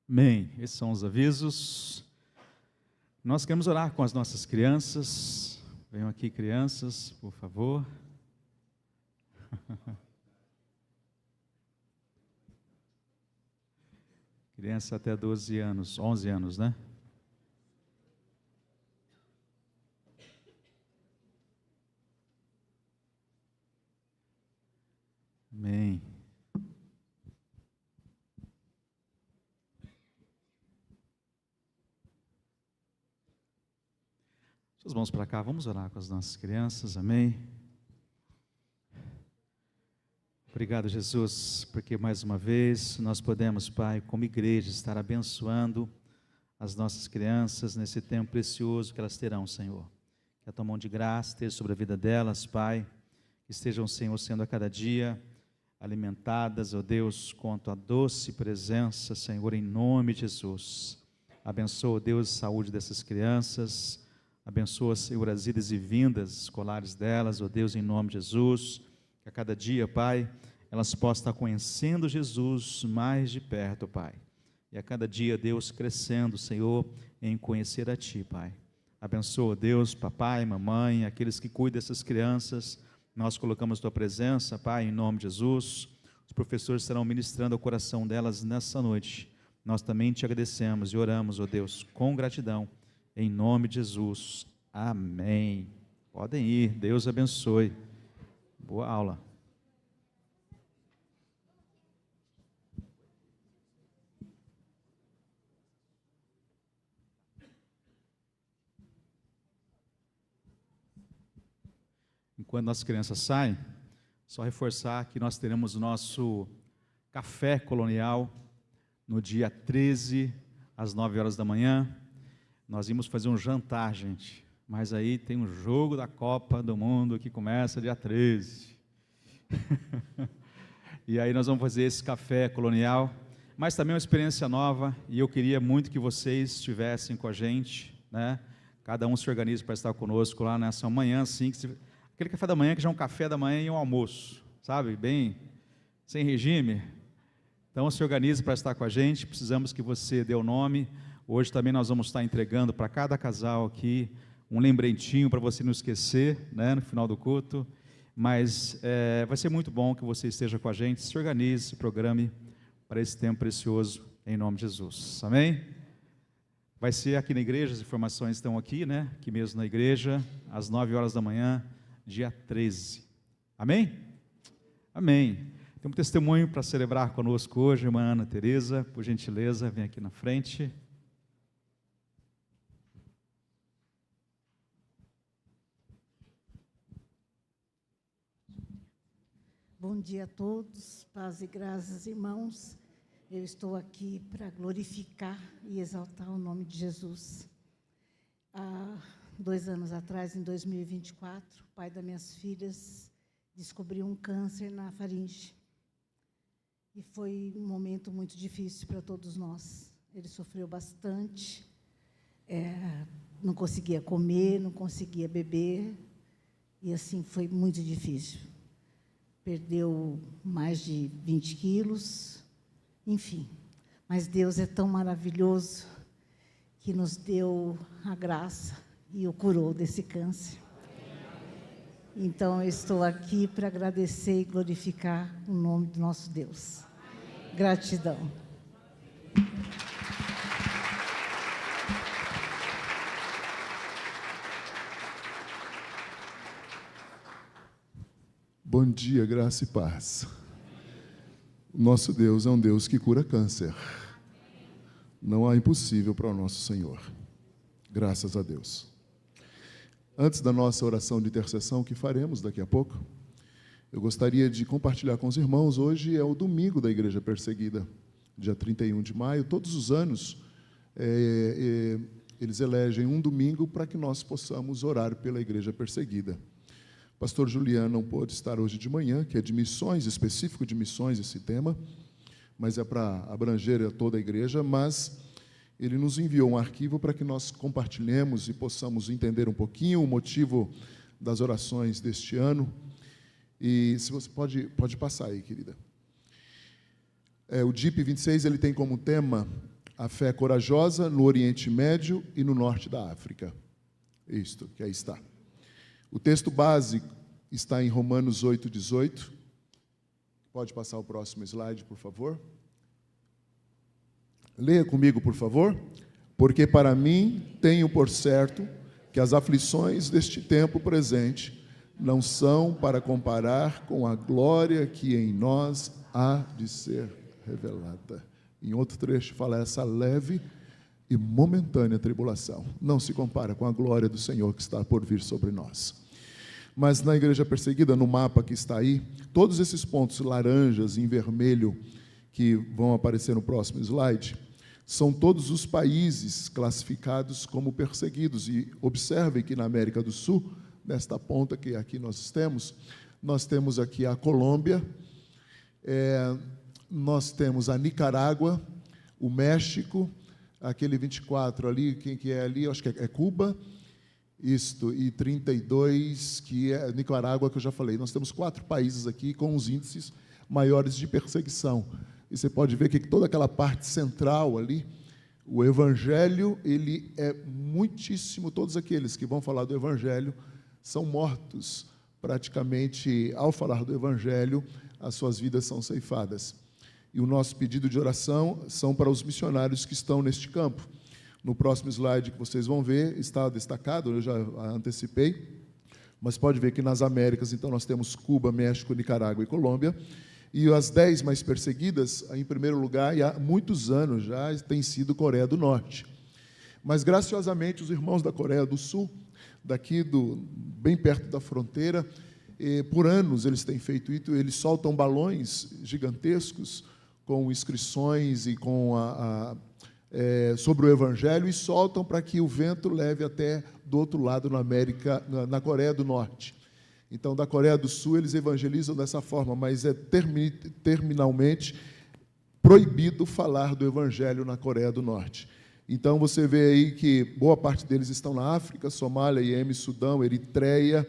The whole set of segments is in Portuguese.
Amém. Esses são os avisos. Nós queremos orar com as nossas crianças. Venham aqui, crianças, por favor. Criança até 12 anos, 11 anos, né? Amém. Suas mãos para cá, vamos orar com as nossas crianças, amém? Obrigado, Jesus, porque mais uma vez nós podemos, Pai, como igreja, estar abençoando as nossas crianças nesse tempo precioso que elas terão, Senhor. Que a tua mão de graça esteja sobre a vida delas, Pai, que estejam, Senhor, sendo a cada dia alimentadas, ó Deus, com a tua doce presença, Senhor, em nome de Jesus. Abençoa, Deus, a saúde dessas crianças, abençoa, Senhor, as idas e vindas escolares delas, ó Deus, em nome de Jesus. Que a cada dia, Pai, elas possam estar conhecendo Jesus mais de perto, Pai. E a cada dia, Deus, crescendo, Senhor, em conhecer a Ti, Pai. Abençoa, Deus, papai, mamãe, aqueles que cuidam dessas crianças. Nós colocamos Tua presença, Pai, em nome de Jesus. Os professores estarão ministrando ao coração delas nessa noite. Nós também Te agradecemos e oramos, ó Deus, com gratidão, em nome de Jesus. Amém. Podem ir, Deus abençoe. Boa aula. Enquanto nossas crianças saem, só reforçar que nós teremos o nosso café colonial no dia 13, às 9 horas da manhã. Nós íamos fazer um jantar, gente, mas aí tem um jogo da Copa do Mundo que começa dia 13. E aí nós vamos fazer esse café colonial, mas também é uma experiência nova, e eu queria muito que vocês estivessem com a gente, né? Cada um se organize para estar conosco lá nessa manhã, assim, aquele café da manhã que já é um café da manhã e um almoço, sabe, bem, sem regime. Então se organize para estar com a gente, precisamos que você dê o nome. Hoje também nós vamos estar entregando para cada casal aqui um lembretinho para você não esquecer, né, no final do culto. Mas vai ser muito bom que você esteja com a gente, se organize, se programe para esse tempo precioso, em nome de Jesus, amém? Vai ser aqui na igreja, as informações estão aqui, né, aqui mesmo na igreja, às 9 horas da manhã, dia 13, amém? Amém. Tem um testemunho para celebrar conosco hoje, irmã Ana Tereza, por gentileza, vem aqui na frente. Bom dia a todos, paz e graças, irmãos. Eu estou aqui para glorificar e exaltar o nome de Jesus. Há 2 anos atrás, em 2024, o pai das minhas filhas descobriu um câncer na faringe. E foi um momento muito difícil para todos nós. Ele sofreu bastante, não conseguia comer, não conseguia beber, e assim foi muito difícil. Perdeu mais de 20 quilos, enfim. Mas Deus é tão maravilhoso que nos deu a graça e o curou desse câncer. Então, eu estou aqui para agradecer e glorificar o nome do nosso Deus. Gratidão. Bom dia, graça e paz. O nosso Deus é um Deus que cura câncer. Não há impossível para o nosso Senhor. Graças a Deus. Antes da nossa oração de intercessão, que faremos daqui a pouco, eu gostaria de compartilhar com os irmãos. Hoje é o domingo da Igreja Perseguida, dia 31 de maio. Todos os anos, eles elegem um domingo para que nós possamos orar pela Igreja Perseguida. Pastor Juliano não pôde estar hoje de manhã, que é de missões, específico de missões esse tema, mas é para abranger a toda a igreja, mas ele nos enviou um arquivo para que nós compartilhemos e possamos entender um pouquinho o motivo das orações deste ano. E se você pode passar aí, querida. O DIP 26, ele tem como tema a fé corajosa no Oriente Médio e no Norte da África. Isto, que aí está. O texto base está em Romanos 8:18. Pode passar o próximo slide, por favor. Leia comigo, por favor. Porque para mim tenho por certo que as aflições deste tempo presente não são para comparar com a glória que em nós há de ser revelada. Em outro trecho fala essa leve e momentânea tribulação não se compara com a glória do Senhor que está por vir sobre nós. Mas na igreja perseguida, no mapa que está aí, todos esses pontos laranjas em vermelho que vão aparecer no próximo slide, são todos os países classificados como perseguidos. E observem que na América do Sul, nesta ponta que aqui nós temos aqui a Colômbia, nós temos a Nicarágua, o México, aquele 24 ali, quem que é ali? Acho que é Cuba, e 32, que é Nicarágua, que eu já falei. Nós temos 4 países aqui com os índices maiores de perseguição. E você pode ver que toda aquela parte central ali, o Evangelho, ele é muitíssimo, todos aqueles que vão falar do Evangelho são mortos, praticamente, ao falar do Evangelho, as suas vidas são ceifadas. E o nosso pedido de oração são para os missionários que estão neste campo. No próximo slide que vocês vão ver, está destacado, eu já antecipei, mas pode ver que nas Américas, então, nós temos Cuba, México, Nicarágua e Colômbia. E as 10 mais perseguidas, em primeiro lugar, e há muitos anos já, tem sido Coreia do Norte. Mas, graciosamente, os irmãos da Coreia do Sul, daqui bem perto da fronteira, por anos eles têm feito isso, eles soltam balões gigantescos com inscrições e com sobre o Evangelho e soltam para que o vento leve até do outro lado na Coreia do Norte. Então, da Coreia do Sul, eles evangelizam dessa forma, mas é terminalmente proibido falar do Evangelho na Coreia do Norte. Então, você vê aí que boa parte deles estão na África, Somália, Iêmen, Sudão, Eritreia,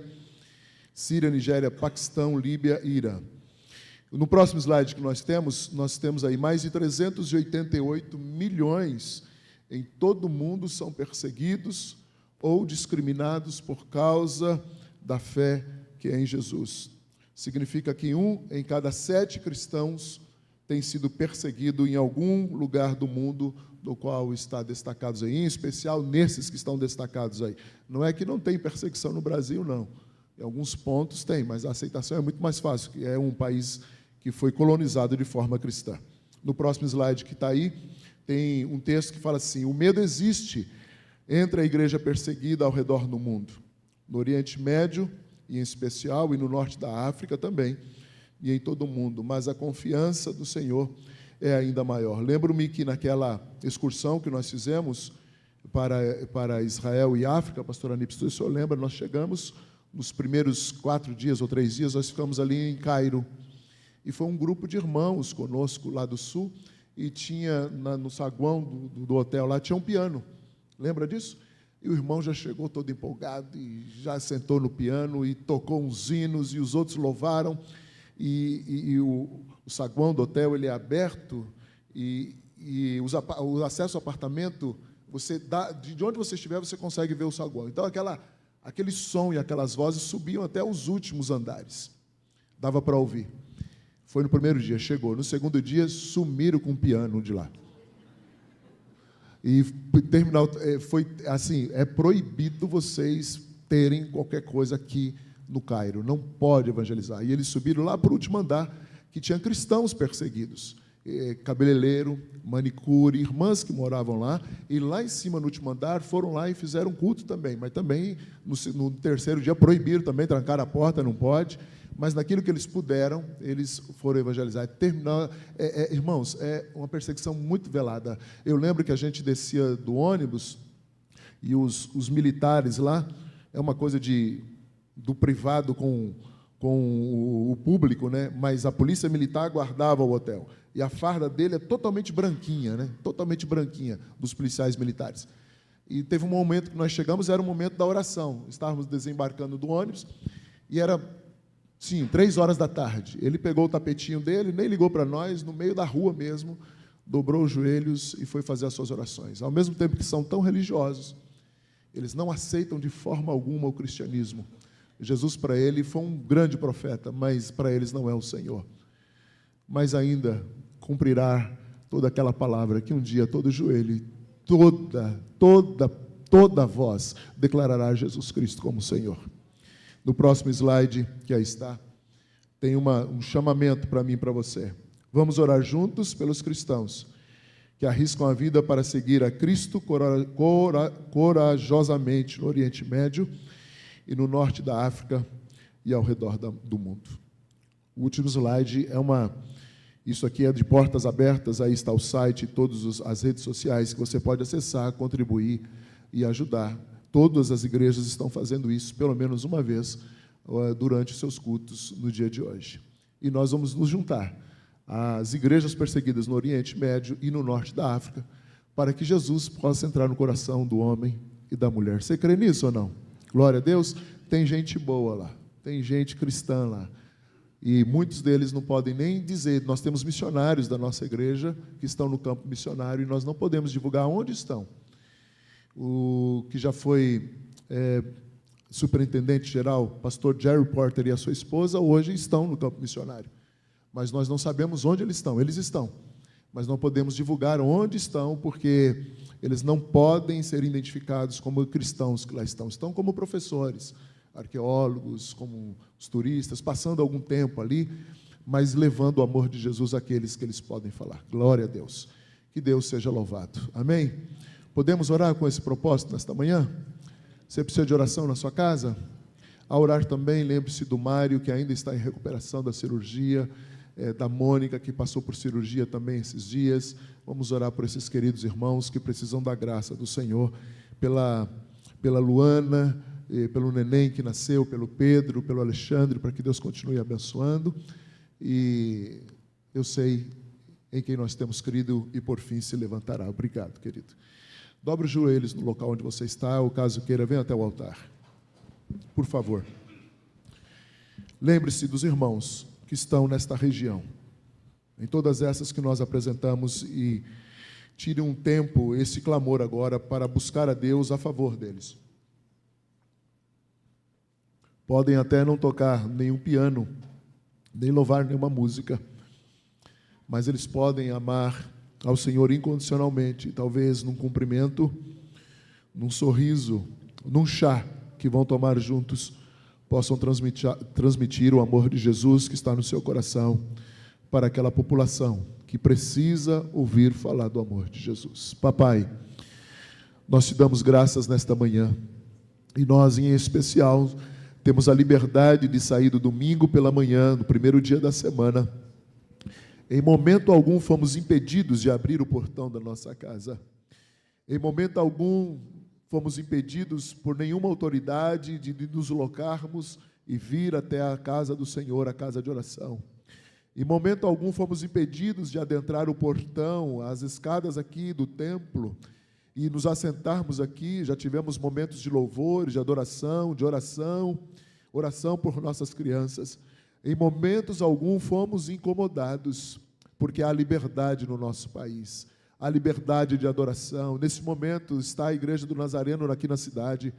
Síria, Nigéria, Paquistão, Líbia e Irã. No próximo slide que nós temos aí mais de 388 milhões em todo o mundo são perseguidos ou discriminados por causa da fé que é em Jesus. Significa que 1 em cada 7 cristãos tem sido perseguido em algum lugar do mundo do qual está destacados aí, em especial nesses que estão destacados aí. Não é que não tem perseguição no Brasil, não. Em alguns pontos tem, mas a aceitação é muito mais fácil, que é um país que foi colonizado de forma cristã. No próximo slide que está aí, tem um texto que fala assim: o medo existe entre a igreja perseguida ao redor do mundo, no Oriente Médio, em especial, e no norte da África também, e em todo o mundo, mas a confiança do Senhor é ainda maior. Lembro-me que naquela excursão que nós fizemos para Israel e África, a pastora Nipes, o senhor lembra, nós chegamos, nos primeiros 4 dias ou 3 dias, nós ficamos ali em Cairo, e foi um grupo de irmãos conosco lá do sul, e tinha no saguão do hotel lá, tinha um piano, lembra disso? E o irmão já chegou todo empolgado e já sentou no piano e tocou uns hinos e os outros louvaram. E o saguão do hotel ele é aberto e o acesso ao apartamento, de onde você estiver, você consegue ver o saguão. Então, aquele som e aquelas vozes subiam até os últimos andares. Dava para ouvir. Foi no primeiro dia, chegou. No segundo dia, sumiram com o piano de lá. E foi assim, é proibido vocês terem qualquer coisa aqui no Cairo, não pode evangelizar. E eles subiram lá para o último andar, que tinha cristãos perseguidos, cabeleireiro, manicure, irmãs que moravam lá, e lá em cima, no último andar, foram lá e fizeram culto também, mas também, no terceiro dia, proibiram também, trancaram a porta, não pode, mas naquilo que eles puderam, eles foram evangelizar. Irmãos, é uma perseguição muito velada. Eu lembro que a gente descia do ônibus, e os militares lá, é uma coisa do privado com o público, né? Mas a polícia militar guardava o hotel. E a farda dele é totalmente branquinha, né? Totalmente branquinha, dos policiais militares. E teve um momento que nós chegamos, era o momento da oração. Estávamos desembarcando do ônibus, e era, sim, 3 horas da tarde. Ele pegou o tapetinho dele, nem ligou para nós, no meio da rua mesmo, dobrou os joelhos e foi fazer as suas orações. Ao mesmo tempo que são tão religiosos, eles não aceitam de forma alguma o cristianismo. Jesus, para ele, foi um grande profeta, mas para eles não é o Senhor. Mas ainda cumprirá toda aquela palavra que um dia todo joelho, toda voz declarará Jesus Cristo como Senhor. No próximo slide, que aí está, tem um chamamento para mim e para você. Vamos orar juntos pelos cristãos que arriscam a vida para seguir a Cristo corajosamente no Oriente Médio e no norte da África e ao redor do mundo. O último slide isso aqui é de portas abertas, aí está o site e todas as redes sociais que você pode acessar, contribuir e ajudar. Todas as igrejas estão fazendo isso, pelo menos uma vez, durante os seus cultos no dia de hoje. E nós vamos nos juntar às igrejas perseguidas no Oriente Médio e no norte da África, para que Jesus possa entrar no coração do homem e da mulher. Você crê nisso ou não? Glória a Deus. Tem gente boa lá, tem gente cristã lá. E muitos deles não podem nem dizer. Nós temos missionários da nossa igreja que estão no campo missionário e nós não podemos divulgar onde estão. O que já foi superintendente geral, pastor Jerry Porter e a sua esposa, hoje estão no campo missionário. Mas nós não sabemos onde eles estão. Eles estão, mas não podemos divulgar onde estão, porque eles não podem ser identificados como cristãos que lá estão. Estão como professores, arqueólogos, como os turistas, passando algum tempo ali, mas levando o amor de Jesus àqueles que eles podem falar. Glória a Deus. Que Deus seja louvado. Amém? Podemos orar com esse propósito nesta manhã? Você precisa de oração na sua casa? Ao orar também, lembre-se do Mário, que ainda está em recuperação da cirurgia, da Mônica, que passou por cirurgia também esses dias. Vamos orar por esses queridos irmãos que precisam da graça do Senhor, pela Luana, pelo neném que nasceu, pelo Pedro, pelo Alexandre, para que Deus continue abençoando. E eu sei em quem nós temos crido e por fim se levantará. Obrigado, querido. Dobre os joelhos no local onde você está, ou caso queira, venha até o altar. Por favor. Lembre-se dos irmãos que estão nesta região, em todas essas que nós apresentamos, e tire um tempo, esse clamor agora, para buscar a Deus a favor deles. Podem até não tocar nenhum piano, nem louvar nenhuma música, mas eles podem amar ao Senhor incondicionalmente, talvez num cumprimento, num sorriso, num chá que vão tomar juntos, possam transmitir o amor de Jesus que está no seu coração para aquela população que precisa ouvir falar do amor de Jesus. Papai, nós te damos graças nesta manhã, e nós, em especial, temos a liberdade de sair do domingo pela manhã, no primeiro dia da semana. Em momento algum fomos impedidos de abrir o portão da nossa casa. Em momento algum fomos impedidos por nenhuma autoridade de nos locarmos e vir até a casa do Senhor, a casa de oração. Em momento algum fomos impedidos de adentrar o portão, as escadas aqui do templo, e nos assentarmos aqui. Já tivemos momentos de louvor, de adoração, de oração por nossas crianças. Em momentos algum fomos incomodados, porque há liberdade no nosso país, há liberdade de adoração. Nesse momento está a Igreja do Nazareno aqui na cidade,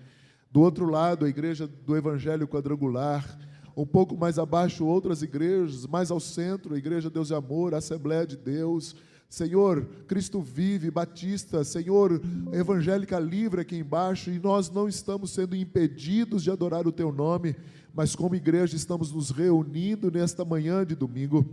do outro lado a Igreja do Evangelho Quadrangular, um pouco mais abaixo outras igrejas, mais ao centro a Igreja Deus e Amor, a Assembleia de Deus, Senhor, Cristo Vive, Batista, Senhor, Evangélica Livre aqui embaixo, e nós não estamos sendo impedidos de adorar o Teu nome, mas como igreja estamos nos reunindo nesta manhã de domingo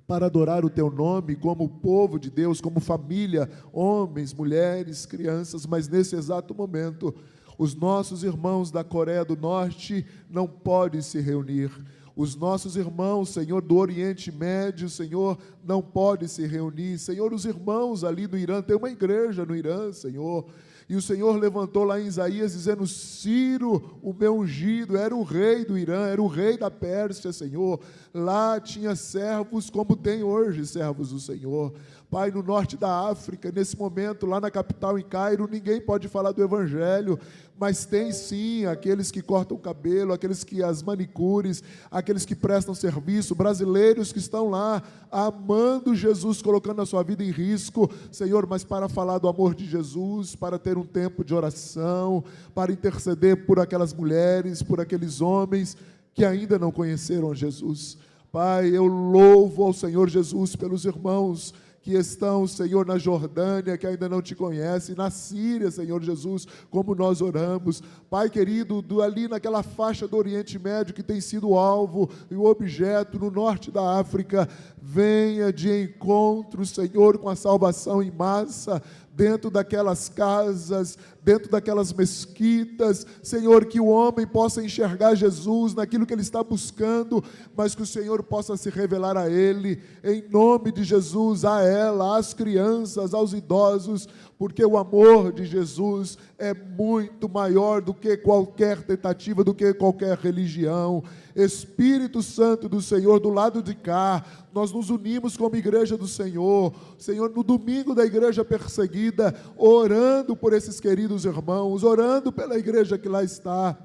para adorar o Teu nome como povo de Deus, como família, homens, mulheres, crianças. Mas nesse exato momento, os nossos irmãos da Coreia do Norte não podem se reunir. Os nossos irmãos, Senhor, do Oriente Médio, Senhor, não podem se reunir. Senhor, os irmãos ali no Irã, tem uma igreja no Irã, Senhor, e o Senhor levantou lá em Isaías, dizendo: Ciro, o meu ungido, era o rei do Irã, era o rei da Pérsia, Senhor. Lá tinha servos como tem hoje servos do Senhor. Pai, no norte da África, nesse momento, lá na capital, em Cairo, ninguém pode falar do Evangelho, mas tem sim aqueles que cortam o cabelo, aqueles que as manicures, aqueles que prestam serviço, brasileiros que estão lá amando Jesus, colocando a sua vida em risco, Senhor, mas para falar do amor de Jesus, para ter um tempo de oração, para interceder por aquelas mulheres, por aqueles homens que ainda não conheceram Jesus. Pai, eu louvo ao Senhor Jesus pelos irmãos que estão, Senhor, na Jordânia, que ainda não te conhecem, na Síria, Senhor Jesus, como nós oramos. Pai querido, ali naquela faixa do Oriente Médio que tem sido o alvo e o objeto, no norte da África, venha de encontro, Senhor, com a salvação em massa, dentro daquelas casas, dentro daquelas mesquitas, Senhor, que o homem possa enxergar Jesus naquilo que ele está buscando, mas que o Senhor possa se revelar a ele, em nome de Jesus, a ela, às crianças, aos idosos, porque o amor de Jesus é muito maior do que qualquer tentativa, do que qualquer religião. Espírito Santo do Senhor, do lado de cá, nós nos unimos como igreja do Senhor, Senhor, no domingo da igreja perseguida, orando por esses queridos irmãos, orando pela igreja que lá está.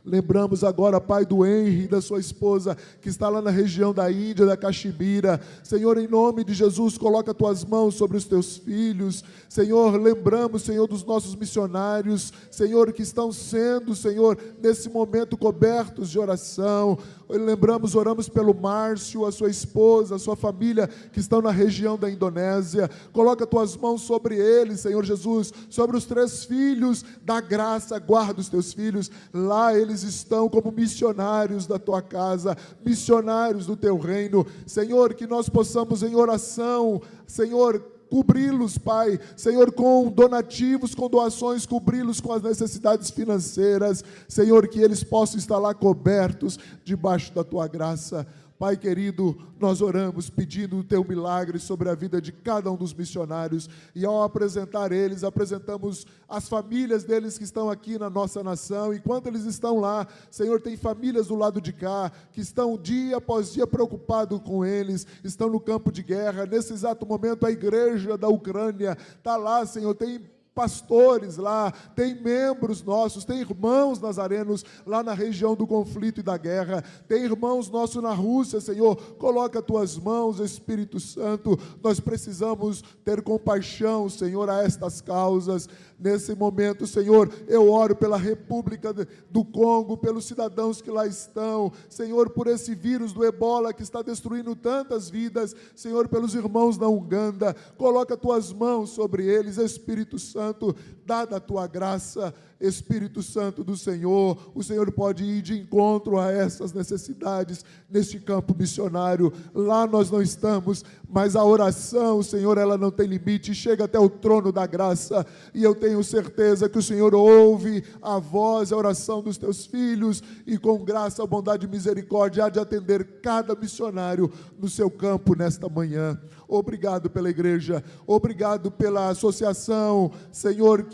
Lembramos agora, Pai, do Henry e da sua esposa, que está lá na região da Índia, da Caxemira. Senhor, em nome de Jesus, coloca tuas mãos sobre os teus filhos. Senhor, lembramos, Senhor, dos nossos missionários, Senhor, que estão sendo, Senhor, nesse momento cobertos de oração. Lembramos, oramos pelo Márcio, a sua esposa, a sua família, que estão na região da Indonésia. Coloca tuas mãos sobre eles, Senhor Jesus, sobre os 3 filhos da graça. Guarda os teus filhos, lá eles estão como missionários da tua casa, missionários do teu reino. Senhor, que nós possamos em oração, Senhor, cobri-los, Pai, Senhor, com donativos, com doações, cobri-los com as necessidades financeiras, Senhor, que eles possam estar lá cobertos debaixo da tua graça. Pai querido, nós oramos pedindo o teu milagre sobre a vida de cada um dos missionários, e ao apresentar eles, apresentamos as famílias deles que estão aqui na nossa nação. Enquanto eles estão lá, Senhor, tem famílias do lado de cá, que estão dia após dia preocupados com eles, estão no campo de guerra. Nesse exato momento, a igreja da Ucrânia está lá, Senhor, tem pastores lá, tem membros nossos, tem irmãos nazarenos lá na região do conflito e da guerra, tem irmãos nossos na Rússia. Senhor, coloca tuas mãos, Espírito Santo, nós precisamos ter compaixão, Senhor, a estas causas. Nesse momento, Senhor, eu oro pela República do Congo, pelos cidadãos que lá estão, Senhor, por esse vírus do ebola que está destruindo tantas vidas, Senhor, pelos irmãos da Uganda. Coloca tuas mãos sobre eles, Espírito Santo, dada a tua graça. Espírito Santo do Senhor, o Senhor pode ir de encontro a essas necessidades neste campo missionário. Lá nós não estamos, mas a oração, Senhor, ela não tem limite, chega até o trono da graça, e eu tenho certeza que o Senhor ouve a voz, a oração dos teus filhos, e com graça, bondade e misericórdia há de atender cada missionário no seu campo nesta manhã. Obrigado pela igreja, obrigado pela associação, Senhor,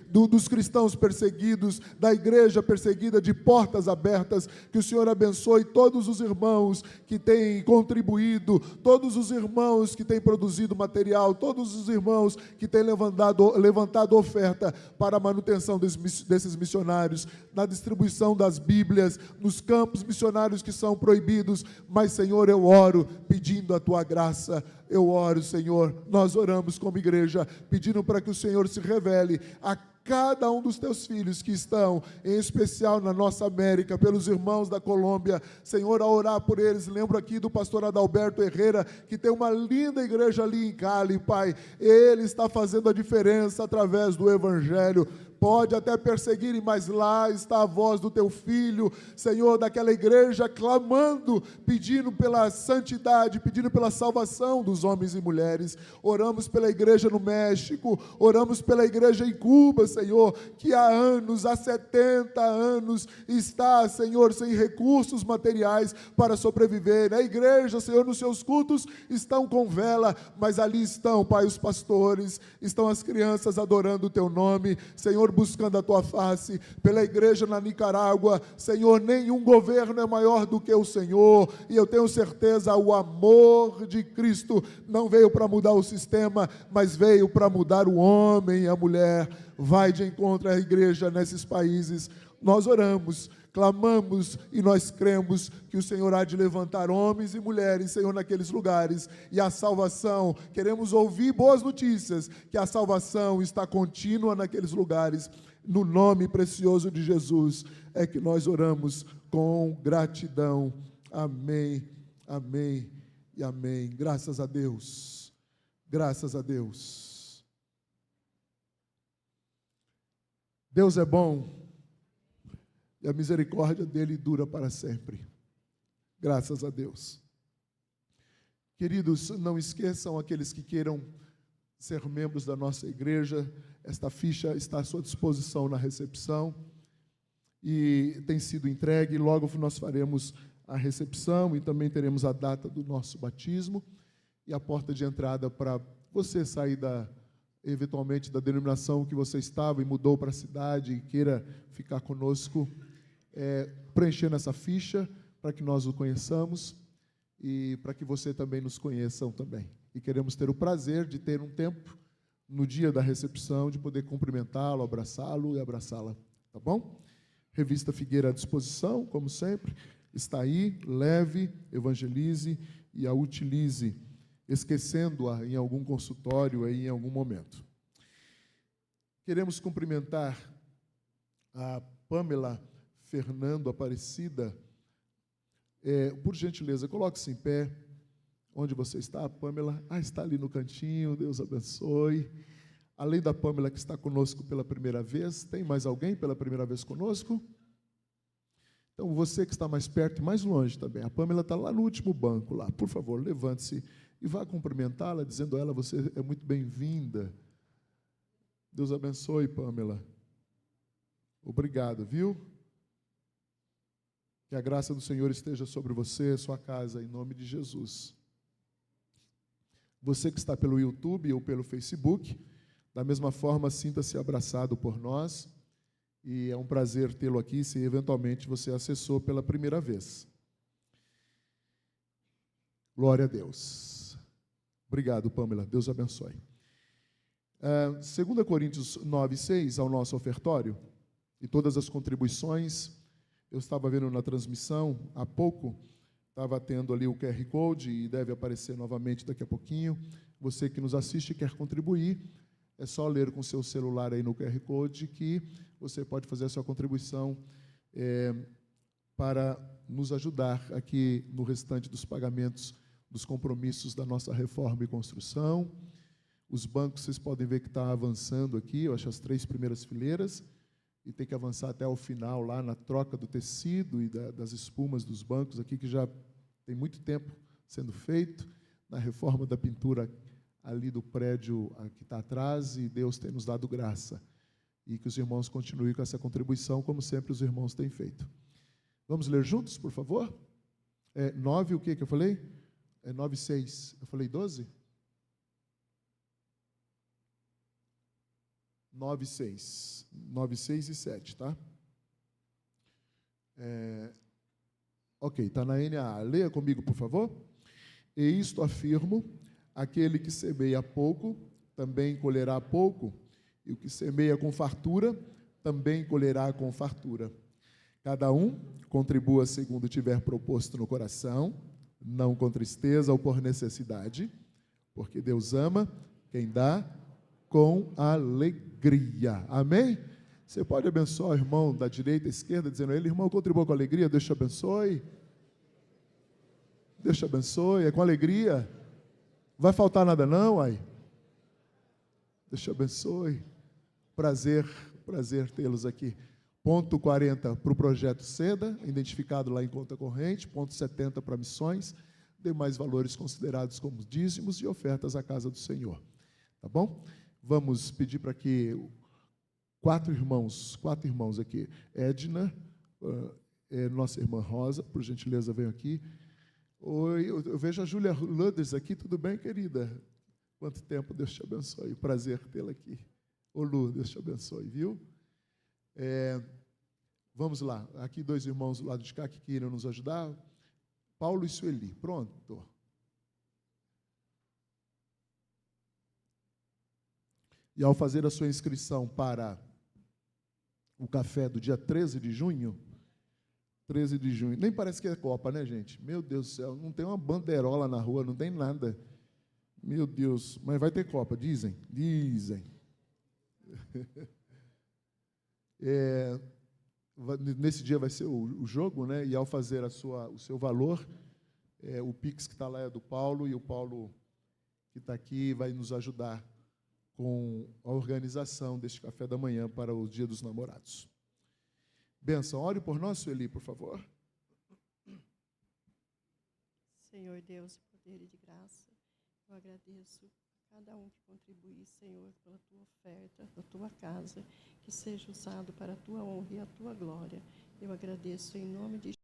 dos cristãos perseguidos, da igreja perseguida, de portas abertas. Que o Senhor abençoe todos os irmãos que têm contribuído, todos os irmãos que têm produzido material, todos os irmãos que têm levantado oferta para a manutenção desses missionários, na distribuição das Bíblias, nos campos missionários que são proibidos. Mas, Senhor, eu oro pedindo a tua graça. Eu oro, Senhor, nós oramos como igreja, pedindo para que o Senhor se revele a cada um dos teus filhos que estão, em especial na nossa América, pelos irmãos da Colômbia, Senhor, a orar por eles. Lembro aqui do pastor Adalberto Herrera, que tem uma linda igreja ali em Cali, Pai. Ele está fazendo a diferença através do Evangelho. Pode até perseguirem, mas lá está a voz do teu filho, Senhor, daquela igreja clamando, pedindo pela santidade, pedindo pela salvação dos homens e mulheres. Oramos pela igreja no México, oramos pela igreja em Cuba, Senhor, que há anos, há 70 anos, está, Senhor, sem recursos materiais para sobreviver. A igreja, Senhor, nos seus cultos estão com vela, mas ali estão, Pai, os pastores, estão as crianças adorando o teu nome, Senhor, buscando a tua face. Pela igreja na Nicarágua, Senhor, nenhum governo é maior do que o Senhor, e eu tenho certeza, o amor de Cristo não veio para mudar o sistema, mas veio para mudar o homem e a mulher. Vai de encontro à igreja nesses países. Nós oramos, clamamos e nós cremos que o Senhor há de levantar homens e mulheres, Senhor, naqueles lugares, e a salvação, queremos ouvir boas notícias, que a salvação está contínua naqueles lugares. No nome precioso de Jesus é que nós oramos com gratidão. Amém, amém e amém. Graças a Deus, graças a Deus. Deus é bom, e a misericórdia dele dura para sempre. Graças a Deus. Queridos, não esqueçam, aqueles que queiram ser membros da nossa igreja, esta ficha está à sua disposição na recepção e tem sido entregue. Logo nós faremos a recepção e também teremos a data do nosso batismo e a porta de entrada para você sair eventualmente da denominação que você estava e mudou para a cidade e queira ficar conosco, preenchendo essa ficha para que nós o conheçamos e para que você também nos conheçam também. E queremos ter o prazer de ter um tempo no dia da recepção de poder cumprimentá-lo, abraçá-lo e abraçá-la, tá bom? Revista Figueira à disposição, como sempre, está aí, leve, evangelize e a utilize, esquecendo-a em algum consultório aí em algum momento. Queremos cumprimentar a Pamela Fernando Aparecida. Por gentileza, coloque-se em pé. Onde você está, Pamela? Está ali no cantinho, Deus abençoe. Além da Pamela que está conosco pela primeira vez, tem mais alguém pela primeira vez conosco? Então, você que está mais perto e mais longe também, a Pamela está lá no último banco, lá. Por favor, levante-se e vá cumprimentá-la, dizendo a ela, você é muito bem-vinda. Deus abençoe, Pamela. Obrigado, viu? Que a graça do Senhor esteja sobre você, sua casa, em nome de Jesus. Você que está pelo YouTube ou pelo Facebook, da mesma forma, sinta-se abraçado por nós, e é um prazer tê-lo aqui, se eventualmente você acessou pela primeira vez. Glória a Deus. Obrigado, Pamela. Deus abençoe. 2 Coríntios 9:6, ao nosso ofertório, e todas as contribuições. Eu estava vendo na transmissão, há pouco, estava tendo ali o QR Code, e deve aparecer novamente daqui a pouquinho. Você que nos assiste e quer contribuir, é só ler com seu celular aí no QR Code, que você pode fazer a sua contribuição para nos ajudar aqui no restante dos pagamentos dos compromissos da nossa reforma e construção. Os bancos, vocês podem ver que está avançando aqui, eu acho as 3 primeiras fileiras, e tem que avançar até o final, lá na troca do tecido e das espumas dos bancos aqui, que já tem muito tempo sendo feito, na reforma da pintura ali do prédio que está atrás, e Deus tem nos dado graça. E que os irmãos continuem com essa contribuição, como sempre os irmãos têm feito. Vamos ler juntos, por favor? 9, o que eu falei? 9:6. Eu falei 12? 9:6. 9:6 e 7, tá? Ok, está na NAA. Leia comigo, por favor. E isto afirmo, aquele que semeia pouco, também colherá pouco, e o que semeia com fartura, também colherá com fartura. Cada um contribua segundo tiver proposto no coração, não com tristeza ou por necessidade, porque Deus ama quem dá com alegria. Amém? Você pode abençoar o irmão da direita e esquerda, dizendo a ele, irmão, contribua com alegria, Deus te abençoe. Deus te abençoe, é com alegria. Vai faltar nada não, ai? Deus te abençoe. Prazer prazer tê-los aqui. Ponto 40 para o projeto SEDA, identificado lá em conta corrente, ponto 70 para missões, demais valores considerados como dízimos e ofertas à casa do Senhor. Tá bom? Vamos pedir para que quatro irmãos aqui, Edna, nossa irmã Rosa, por gentileza, venham aqui. Oi, eu vejo a Júlia Luders aqui, tudo bem, querida? Quanto tempo, Deus te abençoe, prazer tê-la aqui. Ô Lu, Deus te abençoe, viu? Vamos lá, aqui dois irmãos do lado de cá que queiram nos ajudar. Paulo e Sueli, pronto. E ao fazer a sua inscrição para o café do dia 13 de junho, nem parece que é Copa, né, gente? Meu Deus do céu, não tem uma bandeirola na rua, não tem nada. Meu Deus, mas vai ter Copa, dizem. Nesse dia vai ser o jogo, né? E ao fazer o seu valor, o Pix que está lá é do Paulo, e o Paulo que está aqui vai nos ajudar com a organização deste café da manhã para o Dia dos Namorados. Bênção, ore por nós, Sueli, por favor. Senhor Deus, poder e de graça, eu agradeço a cada um que contribuir, Senhor, pela tua oferta, da tua casa, que seja usado para a tua honra e a tua glória. Eu agradeço em nome de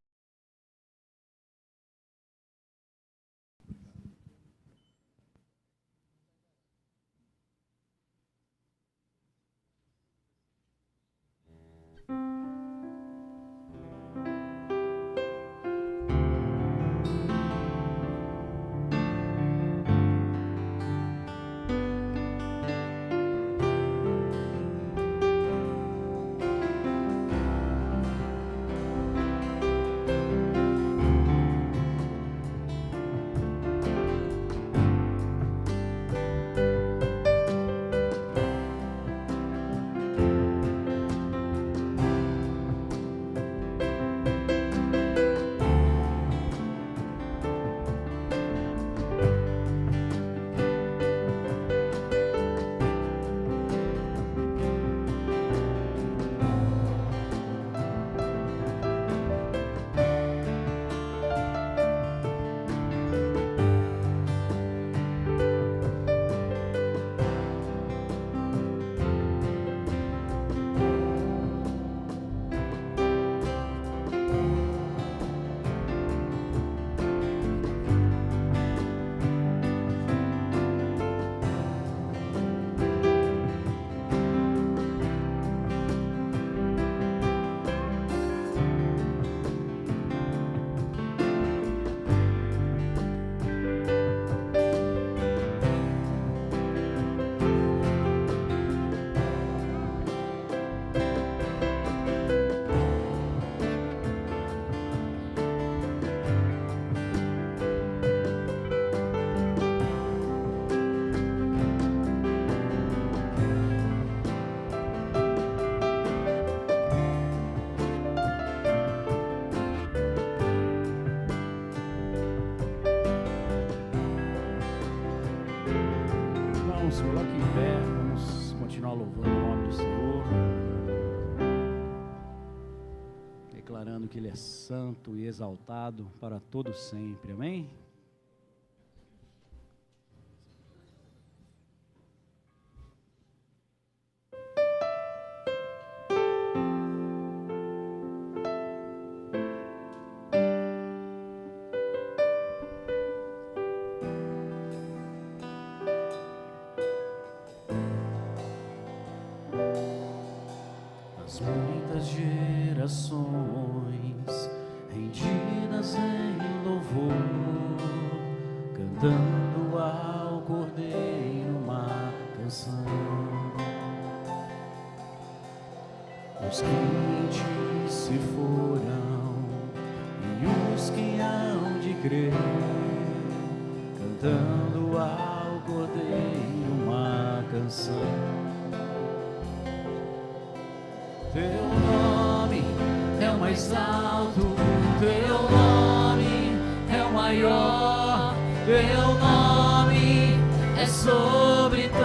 Que Ele é santo e exaltado para todo sempre, amém? As muitas gerações rendidas em louvor, cantando ao Cordeiro uma canção. Os que em ti se foram e os que hão de crer, cantando ao Cordeiro uma canção. Teu nome é o mais alto, teu nome é o maior, teu nome é sobre todos.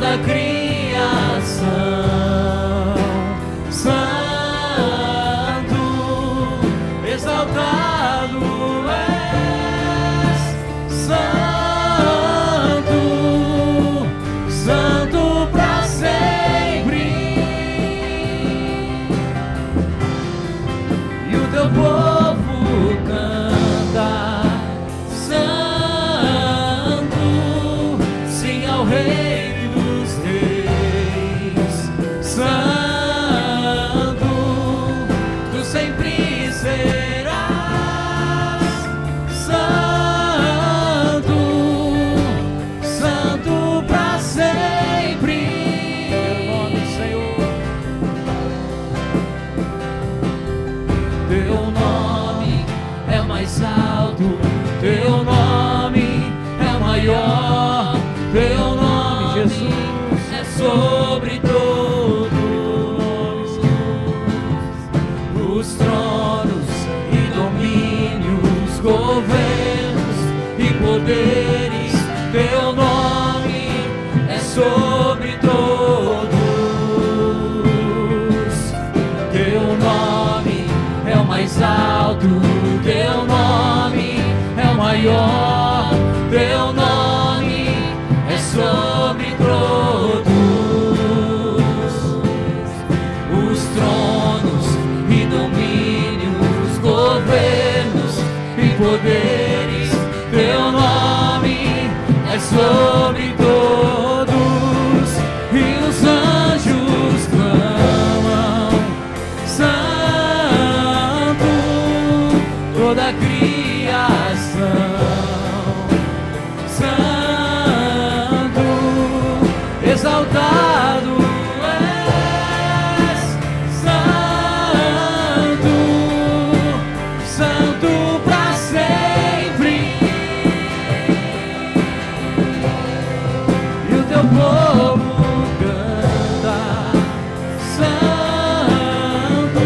toda a criação. Santo, exaltado és, Santo, Santo para sempre. E o teu povo canta, Santo, sim ao Rei dos Reis. Santo, tu sempre serás. Santo, Santo para sempre. Teu nome é o mais alto, teu nome é o maior, teu nome, Jesus, é sobre todos os tronos e domínios, governos e poderes. Teu nome é sobre todos. Teu nome é o mais alto, teu nome é o maior, teu nome é sobre todos os tronos e domínios, governos e poderes. Teu nome é sobre todos, e os anjos clamam, Santo, toda a criação. Santo, exaltado és, Santo, Santo para sempre. E o teu povo canta, Santo,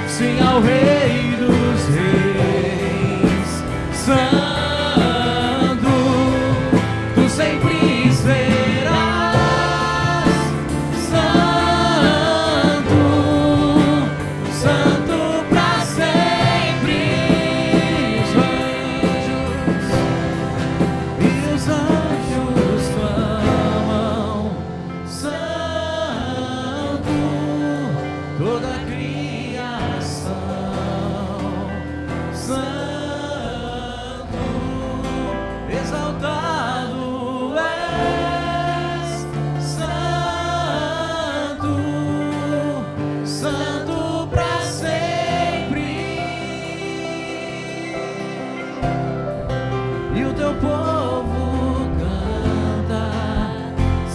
sim ao Rei dos Reis. Santo, tu sempre serás. Santo, Santo para sempre. Os anjos clamam, Santo, toda a criação. Santo, exaltado és, Santo, Santo para sempre. E o teu povo canta,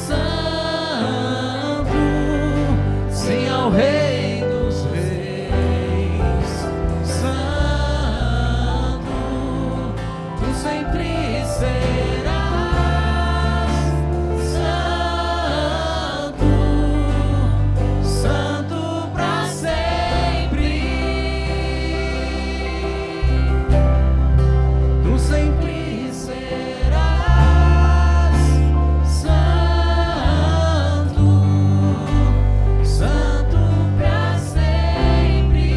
Santo, sim ao Rei dos Reis. Santo, tu sempre serás. Santo, Santo para sempre. Tu sempre serás. Santo, Santo para sempre.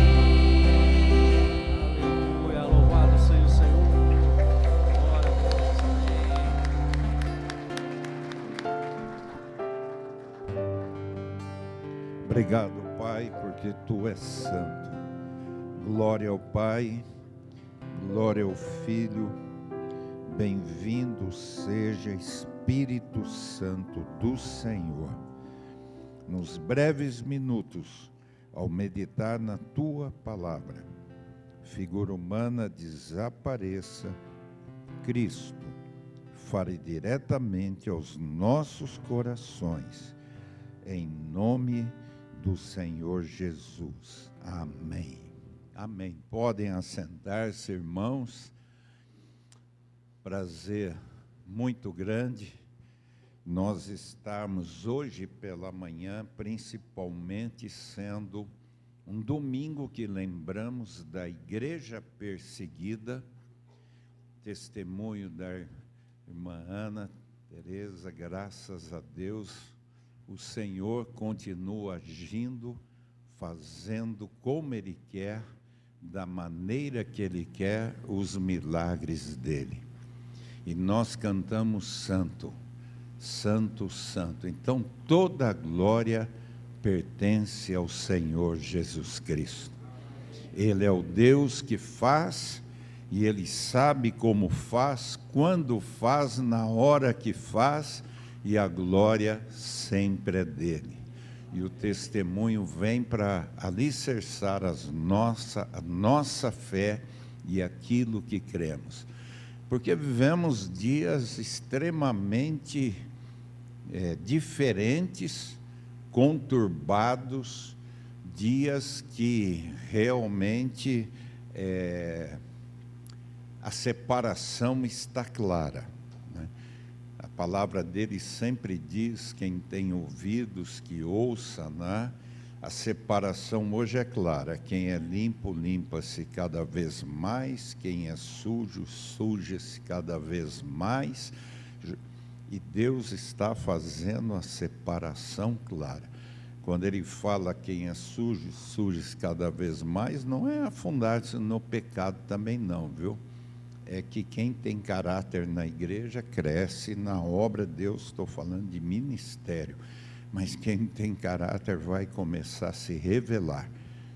Aleluia, louvado seja o Senhor. Glória a Deus. Obrigado, Pai, porque Tu és santo. Glória ao Pai, glória ao Filho. Bem-vindo seja Espírito Santo do Senhor. Nos breves minutos, ao meditar na Tua palavra, figura humana desapareça, Cristo fale diretamente aos nossos corações, em nome do Senhor Jesus. Amém. Amém. Podem assentar-se, irmãos. Prazer muito grande nós estarmos hoje pela manhã, principalmente sendo um domingo que lembramos da igreja perseguida, testemunho da irmã Ana, Tereza, graças a Deus, o Senhor continua agindo, fazendo como Ele quer, da maneira que Ele quer, os milagres dEle. E nós cantamos santo, santo, santo. Então toda a glória pertence ao Senhor Jesus Cristo. Ele é o Deus que faz, e Ele sabe como faz, quando faz, na hora que faz, e a glória sempre é dEle. E o testemunho vem para alicerçar a nossa fé e aquilo que cremos. Porque vivemos dias extremamente diferentes, conturbados, dias que realmente a separação está clara, né? A palavra dele sempre diz, quem tem ouvidos que ouça, né? A separação hoje é clara, quem é limpo, limpa-se cada vez mais, quem é sujo, suja-se cada vez mais, e Deus está fazendo a separação clara. Quando Ele fala quem é sujo, suja-se cada vez mais, não é afundar-se no pecado também não, viu? É que quem tem caráter na igreja cresce na obra de Deus, estou falando de ministério, mas quem tem caráter vai começar a se revelar,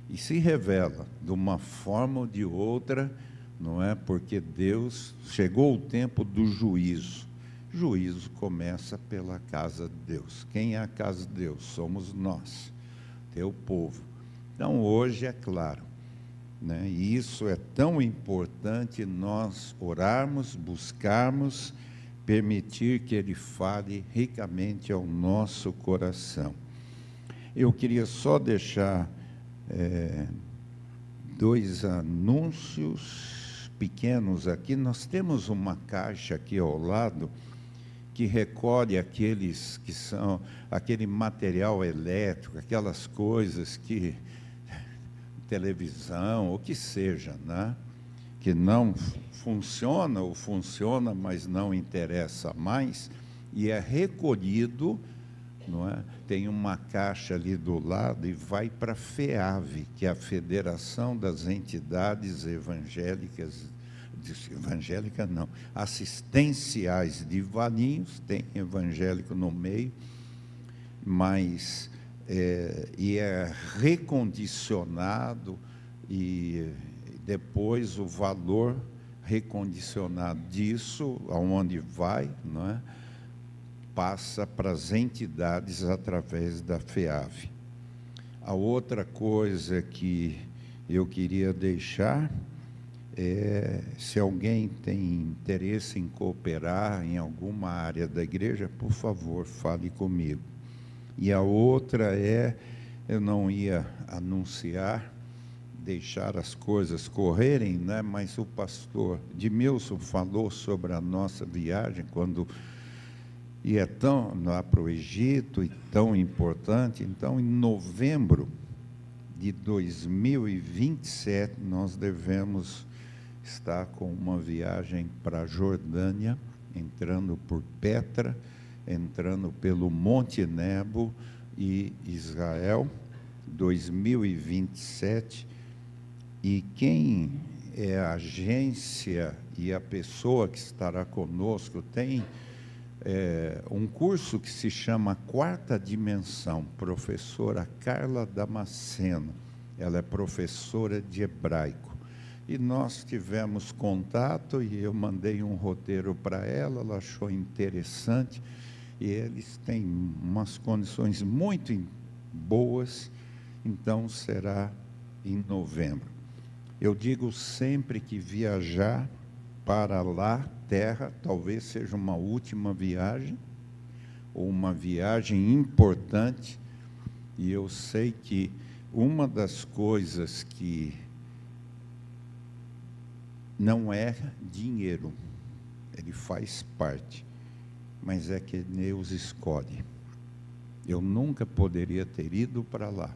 e se revela de uma forma ou de outra, não é? Porque Deus, chegou o tempo do juízo. Juízo começa pela casa de Deus. Quem é a casa de Deus? Somos nós, teu povo. Então hoje é claro, né? E isso é tão importante, nós orarmos, buscarmos, permitir que Ele fale ricamente ao nosso coração. Eu queria só deixar 2 anúncios pequenos aqui. Nós temos uma caixa aqui ao lado, que recolhe aqueles que são, aquele material elétrico, aquelas coisas que, televisão, o que seja, né? Que não funciona ou funciona, mas não interessa mais, e é recolhido, não é? Tem uma caixa ali do lado e vai para a FEAV, que é a Federação das Entidades Evangélicas, assistenciais de Valinhos, tem evangélico no meio, mas e é recondicionado, e depois o valor recondicionado disso, aonde vai, não é? Passa para as entidades através da FEAV. A outra coisa que eu queria deixar se alguém tem interesse em cooperar em alguma área da igreja, por favor, fale comigo. E a outra eu não ia anunciar, deixar as coisas correrem, né? Mas o pastor Edmilson falou sobre a nossa viagem, quando ia lá para o Egito, e tão importante. Então, em novembro de 2027, nós devemos estar com uma viagem para a Jordânia, entrando por Petra, entrando pelo Monte Nebo e Israel, 2027. E quem é a agência e a pessoa que estará conosco tem um curso que se chama Quarta Dimensão, professora Carla Damasceno. Ela é professora de hebraico. E nós tivemos contato, e eu mandei um roteiro para ela, ela achou interessante, e eles têm umas condições muito boas, então será em novembro. Eu digo sempre que viajar para lá, terra, talvez seja uma última viagem, ou uma viagem importante, e eu sei que uma das coisas que não é dinheiro, ele faz parte, mas é que Deus escolhe. Eu nunca poderia ter ido para lá,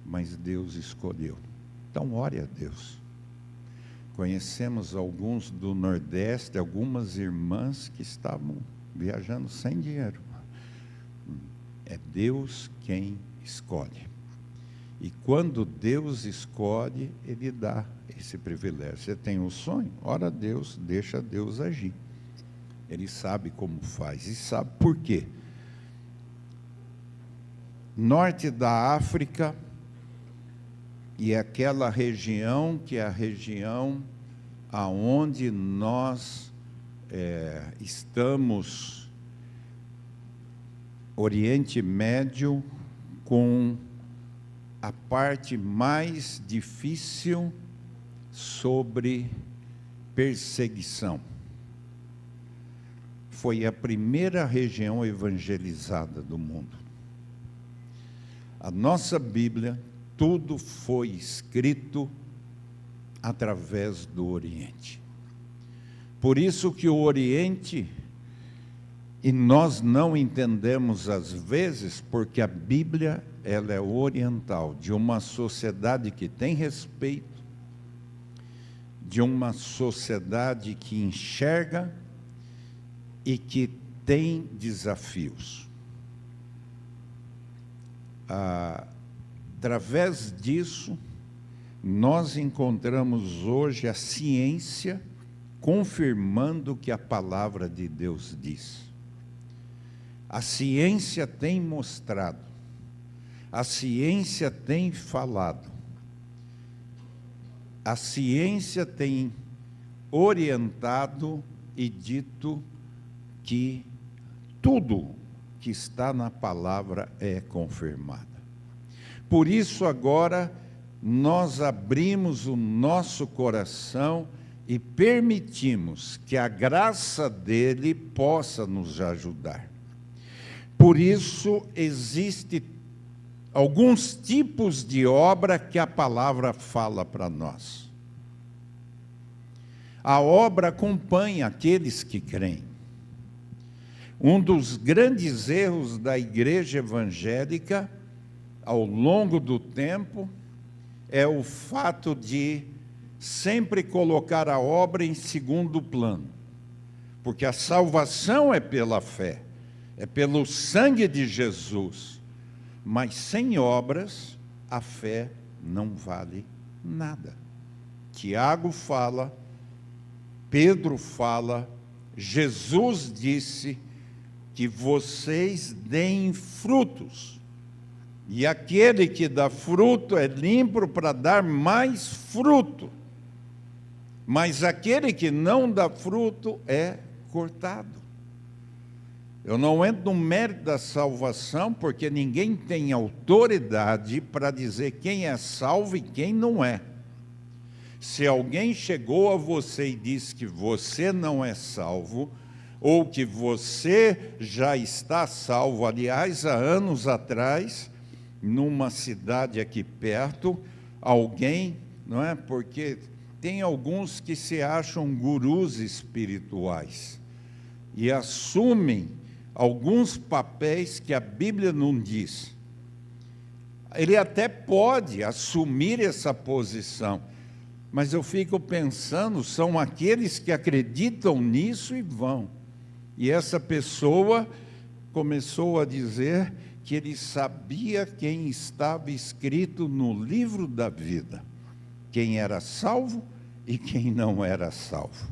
mas Deus escolheu. Então, ore a Deus. Conhecemos alguns do Nordeste, algumas irmãs que estavam viajando sem dinheiro. É Deus quem escolhe. E quando Deus escolhe, Ele dá esse privilégio. Você tem um sonho? Ora a Deus, deixa Deus agir. Ele sabe como faz e sabe por quê. Norte da África, e aquela região que é a região aonde nós estamos, Oriente Médio, com a parte mais difícil sobre perseguição. Foi a primeira região evangelizada do mundo. A nossa Bíblia, tudo foi escrito através do Oriente. Por isso que o Oriente, e nós não entendemos às vezes, porque a Bíblia, ela é oriental, de uma sociedade que tem respeito, de uma sociedade que enxerga e que tem desafios. Através disso, nós encontramos hoje a ciência confirmando o que a palavra de Deus diz. A ciência tem mostrado, a ciência tem falado, a ciência tem orientado e dito que tudo que está na palavra é confirmada. Por isso agora nós abrimos o nosso coração e permitimos que a graça dele possa nos ajudar. Por isso existe alguns tipos de obra que a palavra fala para nós. A obra acompanha aqueles que creem. Um dos grandes erros da igreja evangélica, ao longo do tempo, é o fato de sempre colocar a obra em segundo plano. Porque a salvação é pela fé, é pelo sangue de Jesus. Mas sem obras, a fé não vale nada. Tiago fala, Pedro fala, Jesus disse que vocês deem frutos. E aquele que dá fruto é limpo para dar mais fruto. Mas aquele que não dá fruto é cortado. Eu não entro no mérito da salvação, porque ninguém tem autoridade para dizer quem é salvo e quem não é. Se alguém chegou a você e disse que você não é salvo, ou que você já está salvo, aliás, há anos atrás, numa cidade aqui perto, alguém, não é? Porque tem alguns que se acham gurus espirituais e assumem alguns papéis que a Bíblia não diz. Ele até pode assumir essa posição, mas eu fico pensando, são aqueles que acreditam nisso e vão. E essa pessoa começou a dizer que ele sabia quem estava escrito no livro da vida, quem era salvo e quem não era salvo.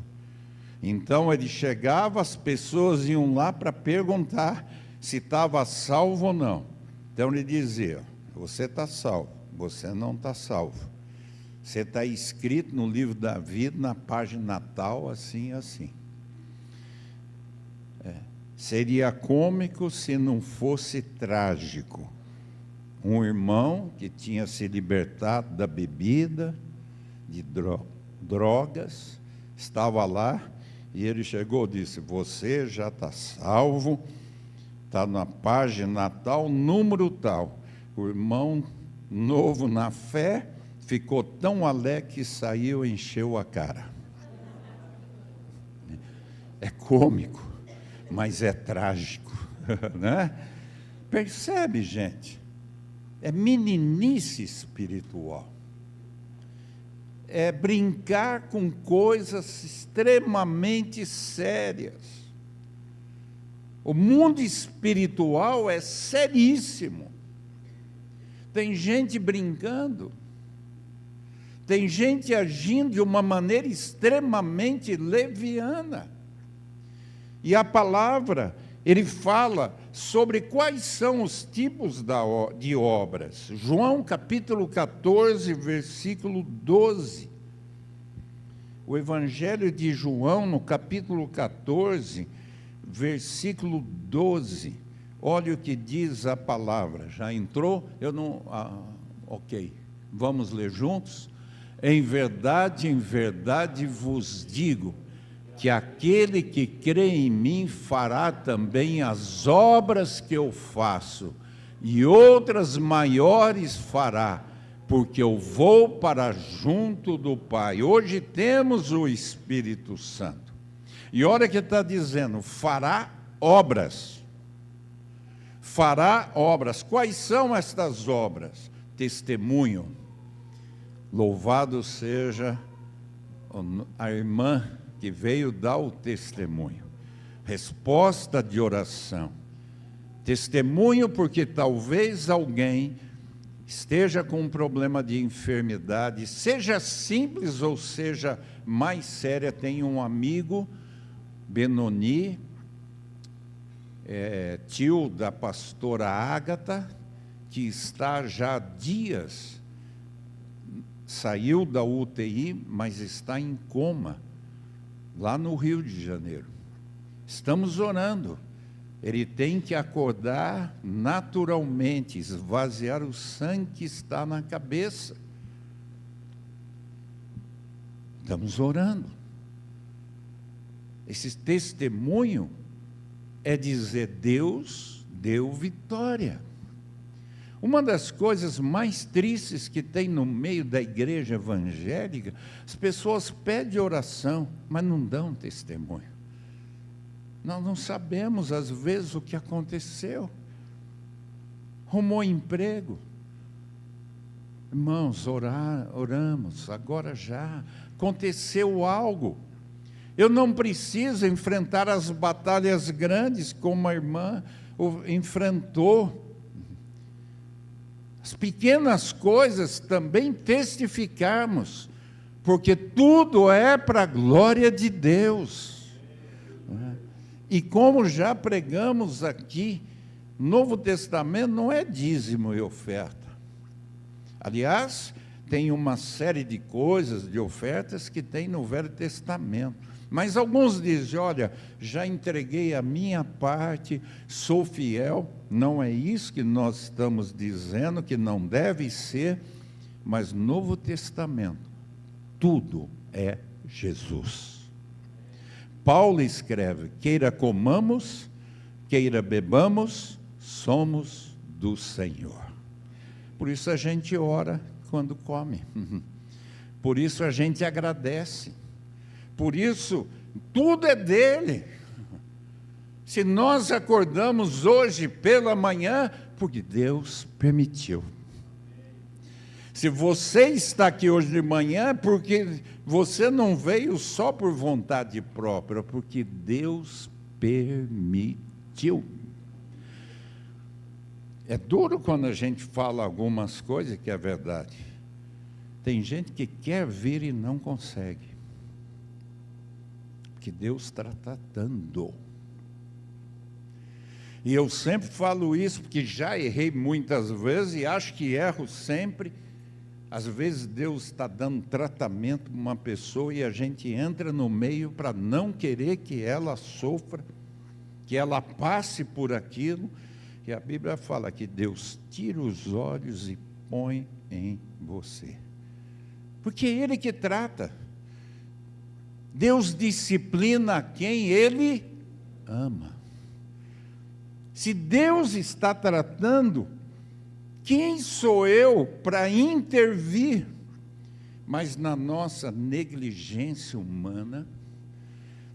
Então ele chegava, as pessoas iam lá para perguntar se estava salvo ou não. Então ele dizia: você está salvo, você não está salvo. Você está escrito no livro da vida, na página tal, assim, assim. Seria cômico se não fosse trágico. Um irmão que tinha se libertado da bebida, de drogas, estava lá, e ele chegou e disse: você já está salvo, está na página tal, número tal. O irmão, novo na fé, ficou tão alegre que saiu e encheu a cara. É cômico, mas é trágico, né? Percebe, gente? É meninice espiritual. É brincar com coisas extremamente sérias. O mundo espiritual é seríssimo. Tem gente brincando, tem gente agindo de uma maneira extremamente leviana. E a palavra, ele fala sobre quais são os tipos de obras. João capítulo 14, versículo 12. O Evangelho de João, no capítulo 14, versículo 12. Olha o que diz a palavra. Já entrou? Eu não... ok. Vamos ler juntos? Em verdade vos digo, que aquele que crê em mim fará também as obras que eu faço, e outras maiores fará, porque eu vou para junto do Pai. Hoje temos o Espírito Santo. E olha que está dizendo, fará obras. Fará obras. Quais são estas obras? Testemunho. Louvado seja a irmã que veio dar o testemunho. Resposta de oração. Testemunho porque talvez alguém esteja com um problema de enfermidade, seja simples ou seja mais séria. Tem um amigo, Benoni, tio da pastora Ágata, que está já há dias, saiu da UTI, mas está em coma, lá no Rio de Janeiro. Estamos orando. Ele tem que acordar naturalmente, esvaziar o sangue que está na cabeça. Estamos orando. Esse testemunho é dizer, Deus deu vitória. Uma das coisas mais tristes que tem no meio da igreja evangélica, as pessoas pedem oração, mas não dão testemunho. Nós não sabemos, às vezes, o que aconteceu. Arrumou emprego. Irmãos, oramos, agora já. Aconteceu algo. Eu não preciso enfrentar as batalhas grandes como a irmã enfrentou. As pequenas coisas também testificarmos, porque tudo é para a glória de Deus. E como já pregamos aqui, Novo Testamento não é dízimo e oferta. Aliás, tem uma série de coisas, de ofertas que tem no Velho Testamento. Mas alguns dizem, olha, já entreguei a minha parte, sou fiel. Não é isso que nós estamos dizendo, que não deve ser, mas Novo Testamento, tudo é Jesus. Paulo escreve, queira comamos, queira bebamos, somos do Senhor. Por isso a gente ora quando come, por isso a gente agradece. Por isso, tudo é dele. Se nós acordamos hoje pela manhã, porque Deus permitiu. Se você está aqui hoje de manhã, porque você não veio só por vontade própria, porque Deus permitiu. É duro quando a gente fala algumas coisas que é verdade. Tem gente que quer vir e não consegue. Que Deus está tratando. E eu sempre falo isso, porque já errei muitas vezes e acho que erro sempre. Às vezes Deus está dando tratamento para uma pessoa e a gente entra no meio para não querer que ela sofra, que ela passe por aquilo. E a Bíblia fala que Deus tira os olhos e põe em você. Porque é Ele que trata. Deus disciplina quem Ele ama. Se Deus está tratando, quem sou eu para intervir? Mas na nossa negligência humana,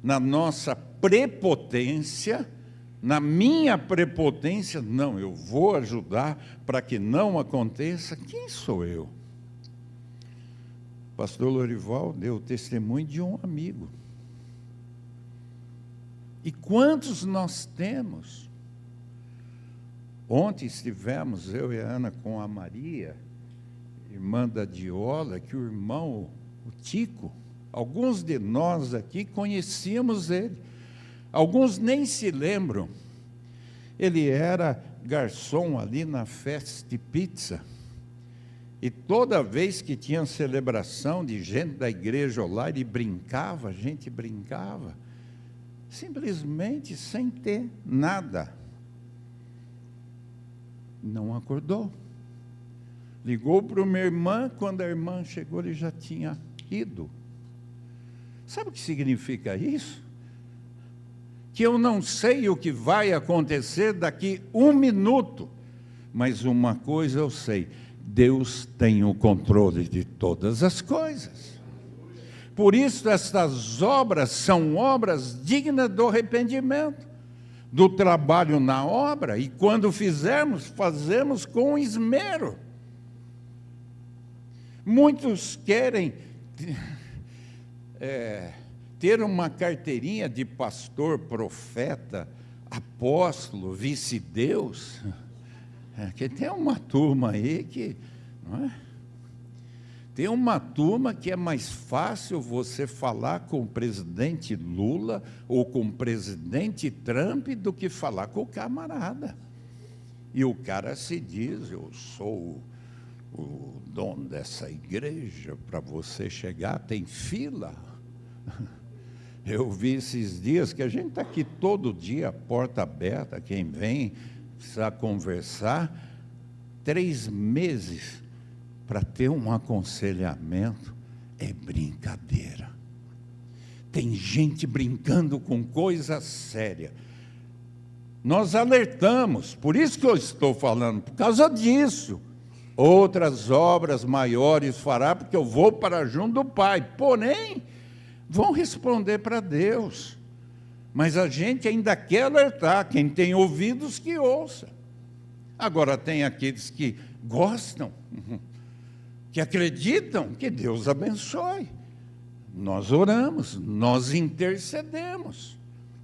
na nossa prepotência, na minha prepotência, não, eu vou ajudar para que não aconteça. Quem sou eu? Pastor Lorival deu testemunho de um amigo. E quantos nós temos? Ontem estivemos, eu e a Ana, com a Maria, irmã da Diola, que o irmão, o Tico, alguns de nós aqui conhecíamos ele, alguns nem se lembram. Ele era garçom ali na Fast Pizza, e toda vez que tinha celebração de gente da igreja lá, ele brincava, a gente brincava, simplesmente sem ter nada. Não acordou. Ligou para uma irmã, quando a irmã chegou, ele já tinha ido. Sabe o que significa isso? Que eu não sei o que vai acontecer daqui 1 minuto, mas uma coisa eu sei: Deus tem o controle de todas as coisas. Por isso, estas obras são obras dignas do arrependimento, do trabalho na obra, e quando fizermos, fazemos com esmero. Muitos querem ter uma carteirinha de pastor, profeta, apóstolo, vice-deus. Que tem uma turma aí que, não é? Tem uma turma que é mais fácil você falar com o presidente Lula ou com o presidente Trump do que falar com o camarada. E o cara se diz: eu sou o dono dessa igreja, para você chegar tem fila. Eu vi esses dias que a gente está aqui todo dia, porta aberta, quem vem precisa conversar, 3 meses para ter um aconselhamento, é brincadeira. Tem gente brincando com coisa séria. Nós alertamos, por isso que eu estou falando, por causa disso. Outras obras maiores fará, porque eu vou para junto do Pai. Porém, vão responder para Deus. Mas a gente ainda quer alertar, quem tem ouvidos que ouça. Agora tem aqueles que gostam, que acreditam, que Deus abençoe. Nós oramos, nós intercedemos,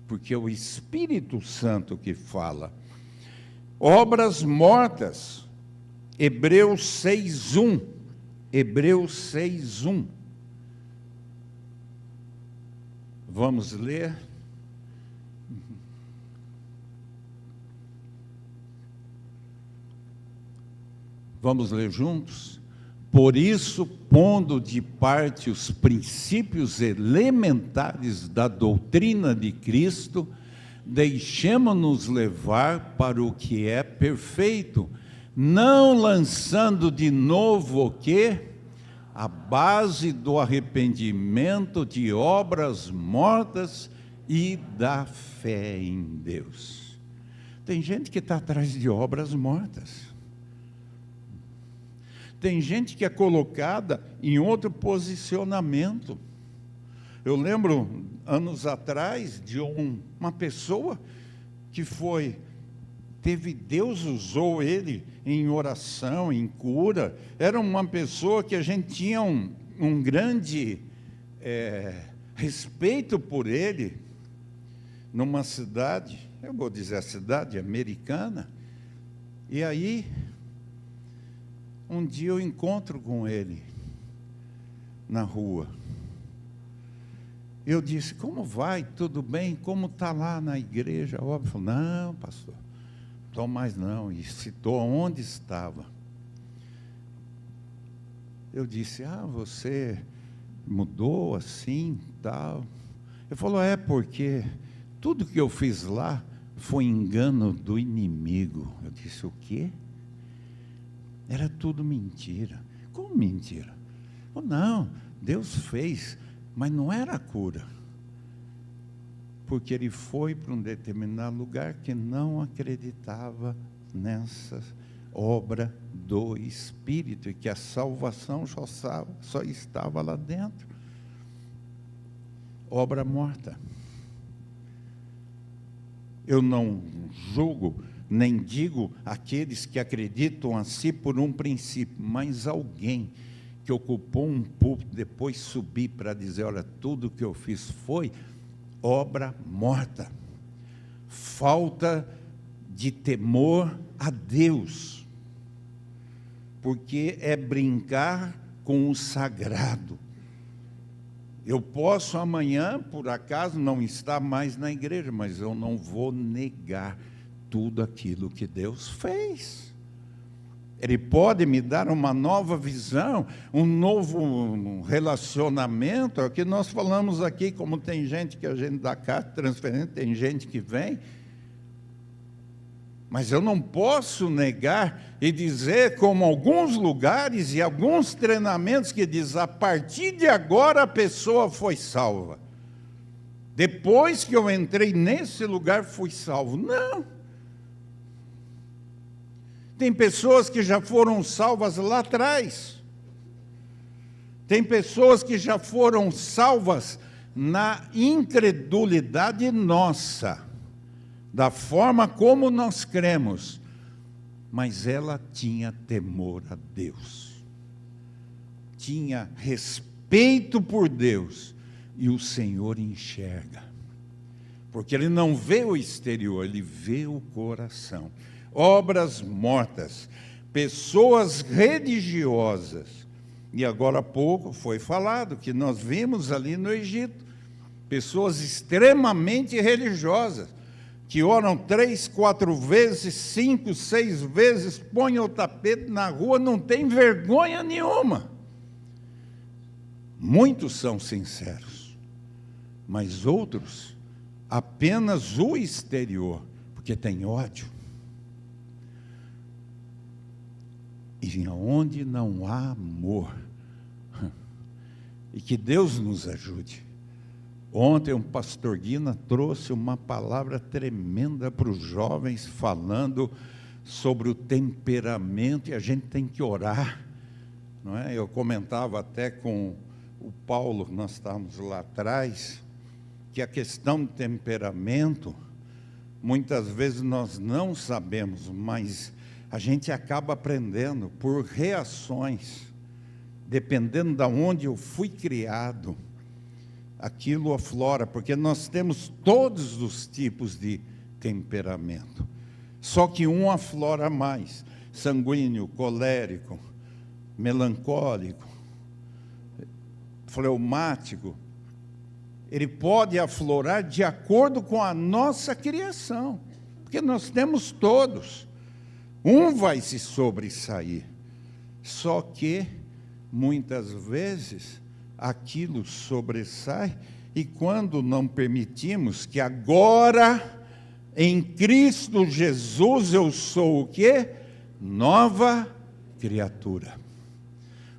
porque é o Espírito Santo que fala. Obras mortas, Hebreus 6:1. Hebreus 6:1. Vamos ler. Vamos ler juntos? Por isso, pondo de parte os princípios elementares da doutrina de Cristo, deixemo-nos levar para o que é perfeito, não lançando de novo o quê? A base do arrependimento de obras mortas e da fé em Deus. Tem gente que está atrás de obras mortas. Tem gente que é colocada em outro posicionamento. Eu lembro, anos atrás, de uma pessoa que Deus usou ele em oração, em cura. Era uma pessoa que a gente tinha um grande respeito por ele, numa cidade, eu vou dizer a cidade americana. E aí, um dia eu encontro com ele na rua. Eu disse: como vai? Tudo bem? Como está lá na igreja? Ele falou: não, pastor, estou mais não. E citou onde estava. Eu disse: você mudou assim, tal? Ele falou: porque tudo que eu fiz lá foi engano do inimigo. Eu disse: o quê? Era tudo mentira. Como mentira? Não, Deus fez, mas não era a cura. Porque ele foi para um determinado lugar que não acreditava nessa obra do Espírito, e que a salvação só estava lá dentro. Obra morta. Eu não julgo, nem digo aqueles que acreditam assim por um princípio, mas alguém que ocupou um púlpito, depois subir para dizer: olha, tudo que eu fiz foi obra morta. falta de temor a Deus, porque é brincar com o sagrado. Eu posso amanhã, por acaso, não estar mais na igreja, mas eu não vou negar tudo aquilo que Deus fez. Ele pode me dar uma nova visão, um novo relacionamento. É o que nós falamos aqui, como tem gente que a gente dá carta transferente, tem gente que vem. Mas eu não posso negar e dizer, como alguns lugares e alguns treinamentos que diz, a partir de agora a pessoa foi salva. Depois que eu entrei nesse lugar, fui salvo. Não. Tem pessoas que já foram salvas lá atrás. Tem pessoas que já foram salvas na incredulidade nossa, da forma como nós cremos, mas ela tinha temor a Deus, tinha respeito por Deus, e o Senhor enxerga, porque Ele não vê o exterior, Ele vê o coração. Obras mortas, pessoas religiosas, e agora há pouco foi falado que nós vimos ali no Egito, pessoas extremamente religiosas, que oram 3, 4 vezes, 5, 6 vezes, põem o tapete na rua, não tem vergonha nenhuma. Muitos são sinceros, mas outros, apenas o exterior, porque tem ódio. E onde não há amor, e que Deus nos ajude. Ontem um pastor Guina trouxe uma palavra tremenda para os jovens, falando sobre o temperamento, e a gente tem que orar, não é? Eu comentava até com o Paulo, nós estávamos lá atrás, que a questão de temperamento, muitas vezes nós não sabemos, mas a gente acaba aprendendo por reações, dependendo de onde eu fui criado, aquilo aflora, porque nós temos todos os tipos de temperamento, só que um aflora mais: sanguíneo, colérico, melancólico, fleumático. Ele pode aflorar de acordo com a nossa criação, porque nós temos todos. Um vai se sobressair, só que muitas vezes aquilo sobressai, e quando não permitimos que agora, em Cristo Jesus, eu sou o quê? Nova criatura.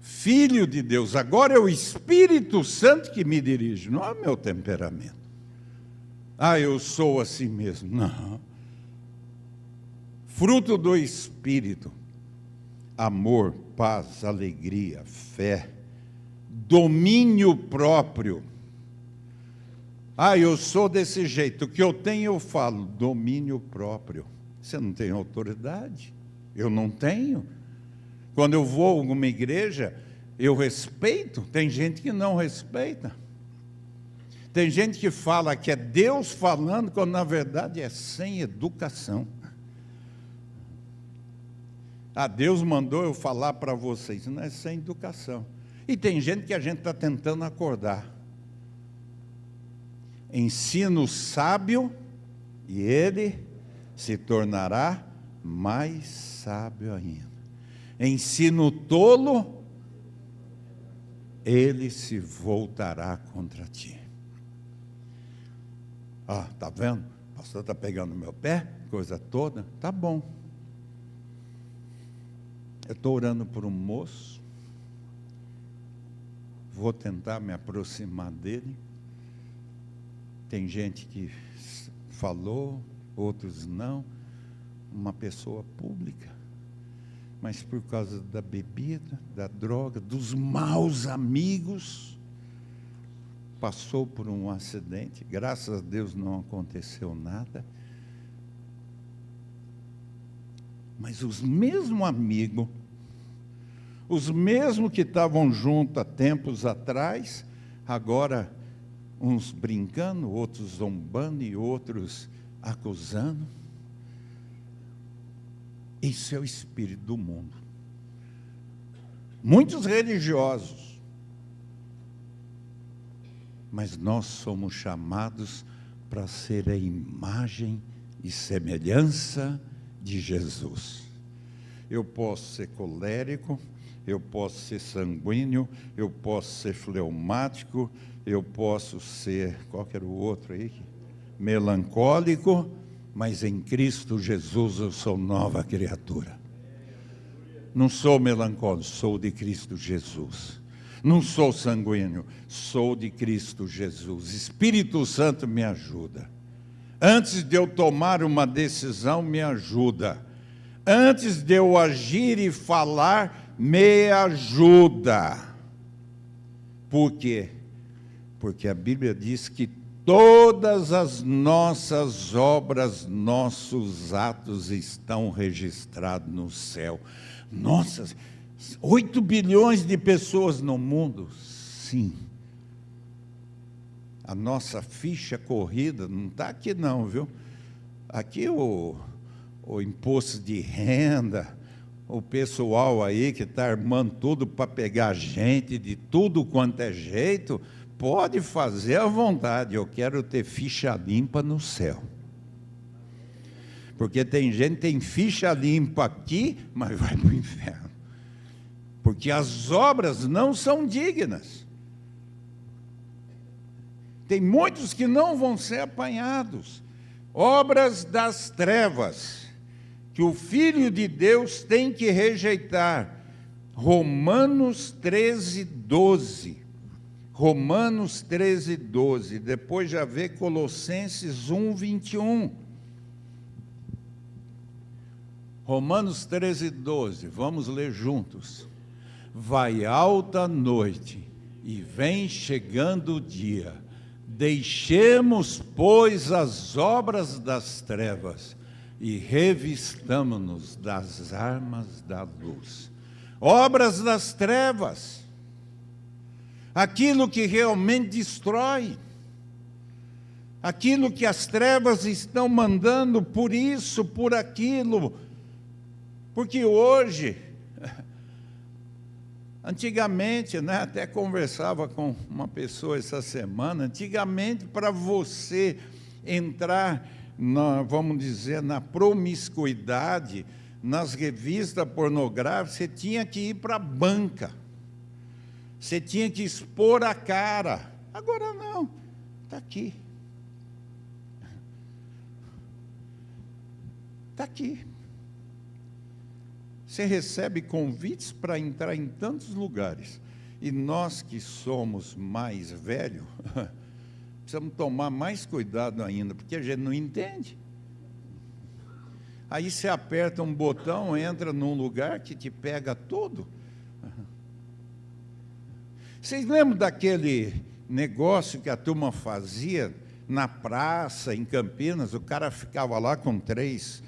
Filho de Deus, agora é o Espírito Santo que me dirige, não é o meu temperamento. Ah, eu sou assim mesmo. Não. Fruto do Espírito: amor, paz, alegria, fé, domínio próprio. Ah, eu sou desse jeito, o que eu tenho eu falo, domínio próprio. Você não tem autoridade? Eu não tenho. Quando eu vou a alguma igreja, eu respeito, tem gente que não respeita. Tem gente que fala que é Deus falando, quando na verdade é sem educação. Ah, Deus mandou eu falar para vocês, não é sem educação. E tem gente que a gente está tentando acordar. Ensino sábio, e ele se tornará mais sábio ainda. Ensino tolo, ele se voltará contra ti. Ah, está vendo? O pastor está pegando no meu pé, coisa toda. Tá bom. Eu estou orando por um moço, vou tentar me aproximar dele. Tem gente que falou, outros não. Uma pessoa pública, mas por causa da bebida, da droga, dos maus amigos, passou por um acidente. Graças a Deus não aconteceu nada. Mas os mesmos amigos, os mesmos que estavam juntos há tempos atrás, agora uns brincando, outros zombando e outros acusando. Isso é o espírito do mundo. Muitos religiosos, mas nós somos chamados para ser a imagem e semelhança de Jesus. Eu posso ser colérico, eu posso ser sanguíneo, eu posso ser fleumático, eu posso ser, qual que era o outro aí? Melancólico, mas em Cristo Jesus eu sou nova criatura. Não sou melancólico, sou de Cristo Jesus. Não sou sanguíneo, sou de Cristo Jesus. Espírito Santo me ajuda. Antes de eu tomar uma decisão, me ajuda. Antes de eu agir e falar, me ajuda. Por quê? Porque a Bíblia diz que todas as nossas obras, nossos atos estão registrados no céu. Nossa, 8 bilhões de pessoas no mundo, sim. A nossa ficha corrida não está aqui não, viu? Aqui o imposto de renda, o pessoal aí que está armando tudo para pegar gente de tudo quanto é jeito, pode fazer à vontade. Eu quero ter ficha limpa no céu. Porque tem gente que tem ficha limpa aqui, mas vai para o inferno. Porque as obras não são dignas. Tem muitos que não vão ser apanhados. Obras das trevas, que o Filho de Deus tem que rejeitar. Romanos 13, 12. Romanos 13, 12. Depois já vê Colossenses 1, 21. Romanos 13, 12, vamos ler juntos. Vai alta noite e vem chegando o dia. Deixemos, pois, as obras das trevas e revistamo-nos das armas da luz. Obras das trevas, aquilo que realmente destrói, aquilo que as trevas estão mandando, por isso, por aquilo. Porque hoje, antigamente, né, até conversava com uma pessoa essa semana, antigamente para você entrar, vamos dizer, na promiscuidade, nas revistas pornográficas, você tinha que ir para a banca, você tinha que expor a cara. Agora não, está aqui. Está aqui. Você recebe convites para entrar em tantos lugares. E nós que somos mais velhos, precisamos tomar mais cuidado ainda, porque a gente não entende. Aí você aperta um botão, entra num lugar que te pega tudo. Vocês lembram daquele negócio que a turma fazia na praça, em Campinas? O cara ficava lá com três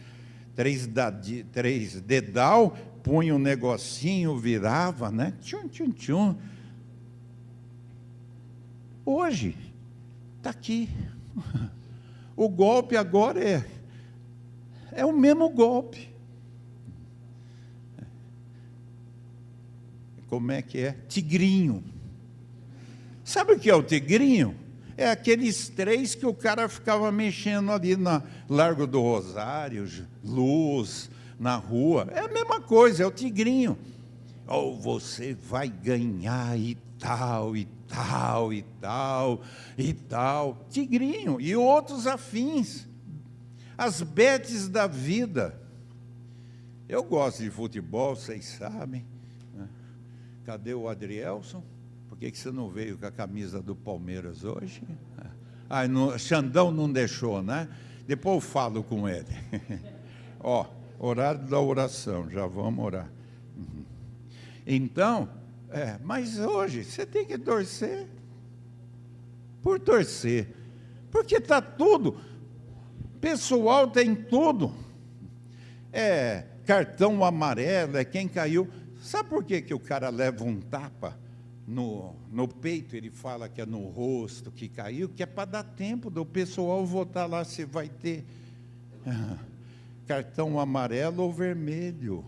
dedal, punha um negocinho, virava, né? Tchum, tchum, tchum. Hoje, está aqui. O golpe agora é o mesmo golpe. Como é que é? Tigrinho. Sabe o que é o tigrinho? É aqueles 3 que o cara ficava mexendo ali na Largo do Rosário, Luz, na rua. É a mesma coisa, é o tigrinho. Ou você vai ganhar e tal, e tal, e tal, e tal. Tigrinho e outros afins. As betes da vida. Eu gosto de futebol, vocês sabem. Cadê o Adrielson? Por que você não veio com a camisa do Palmeiras hoje? Xandão não deixou, né? Depois eu falo com ele. Ó, horário da oração, já vamos orar. Então, mas hoje você tem que torcer. Por torcer. Porque está tudo. Pessoal tem tudo. É cartão amarelo, é quem caiu. Sabe por que o cara leva um tapa no peito? Ele fala que é no rosto que caiu, que é para dar tempo do pessoal votar lá se vai ter Cartão amarelo ou vermelho.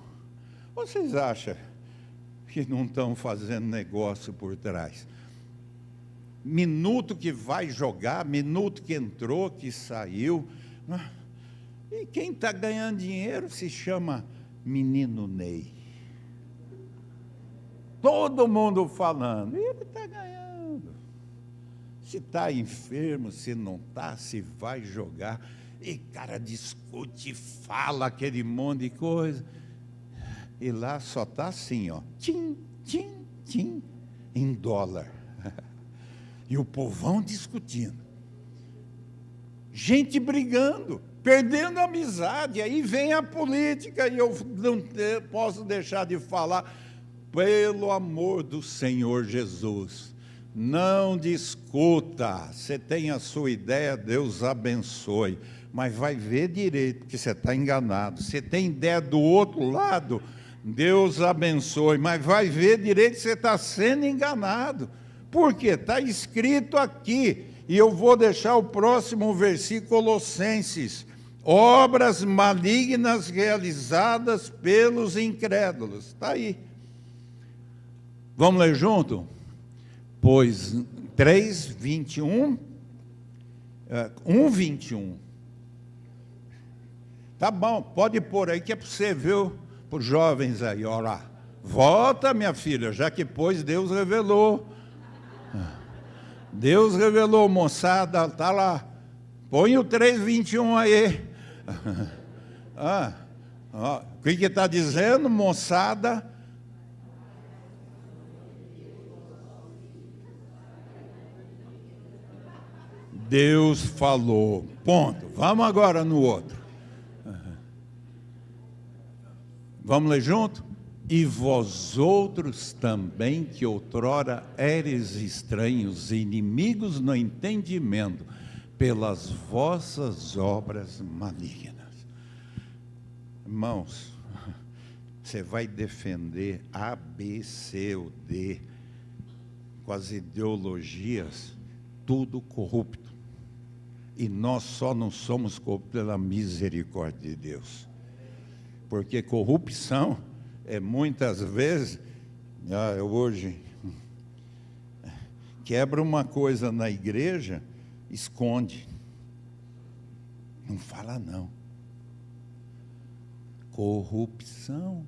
Vocês acham que não estão fazendo negócio por trás? Minuto que vai jogar, minuto que entrou, que saiu. E quem está ganhando dinheiro se chama Menino Ney. Todo mundo falando, ele está ganhando. Se está enfermo, se não está, se vai jogar. E cara discute, fala aquele monte de coisa. E lá só está assim, ó, tim, tim, tim, em dólar. E o povão discutindo. Gente brigando, perdendo a amizade. Aí vem a política e eu não posso deixar de falar. Pelo amor do Senhor Jesus, não discuta. Você tem a sua ideia, Deus abençoe. Mas vai ver direito, porque você está enganado. Você tem ideia do outro lado, Deus abençoe. Mas vai ver direito que você está sendo enganado. Por quê? Está escrito aqui, e eu vou deixar o próximo versículo, Colossenses. Obras malignas realizadas pelos incrédulos. Está aí. Vamos ler junto? Pois 3, 21, 1, 21. Tá bom, pode pôr aí que é para você ver, para os jovens aí, orar. Volta, minha filha, já que pôs, Deus revelou. Deus revelou, moçada, está lá. Põe o 3:21 aí. O que está dizendo, moçada? Deus falou. Ponto. Vamos agora no outro. Vamos ler junto? E vós outros também, que outrora éreis estranhos e inimigos no entendimento, pelas vossas obras malignas. Irmãos, você vai defender A, B, C ou D, com as ideologias, tudo corrupto. E nós só não somos corruptos pela misericórdia de Deus. Porque corrupção é muitas vezes, eu hoje quebra uma coisa na igreja, esconde. Não fala não. Corrupção.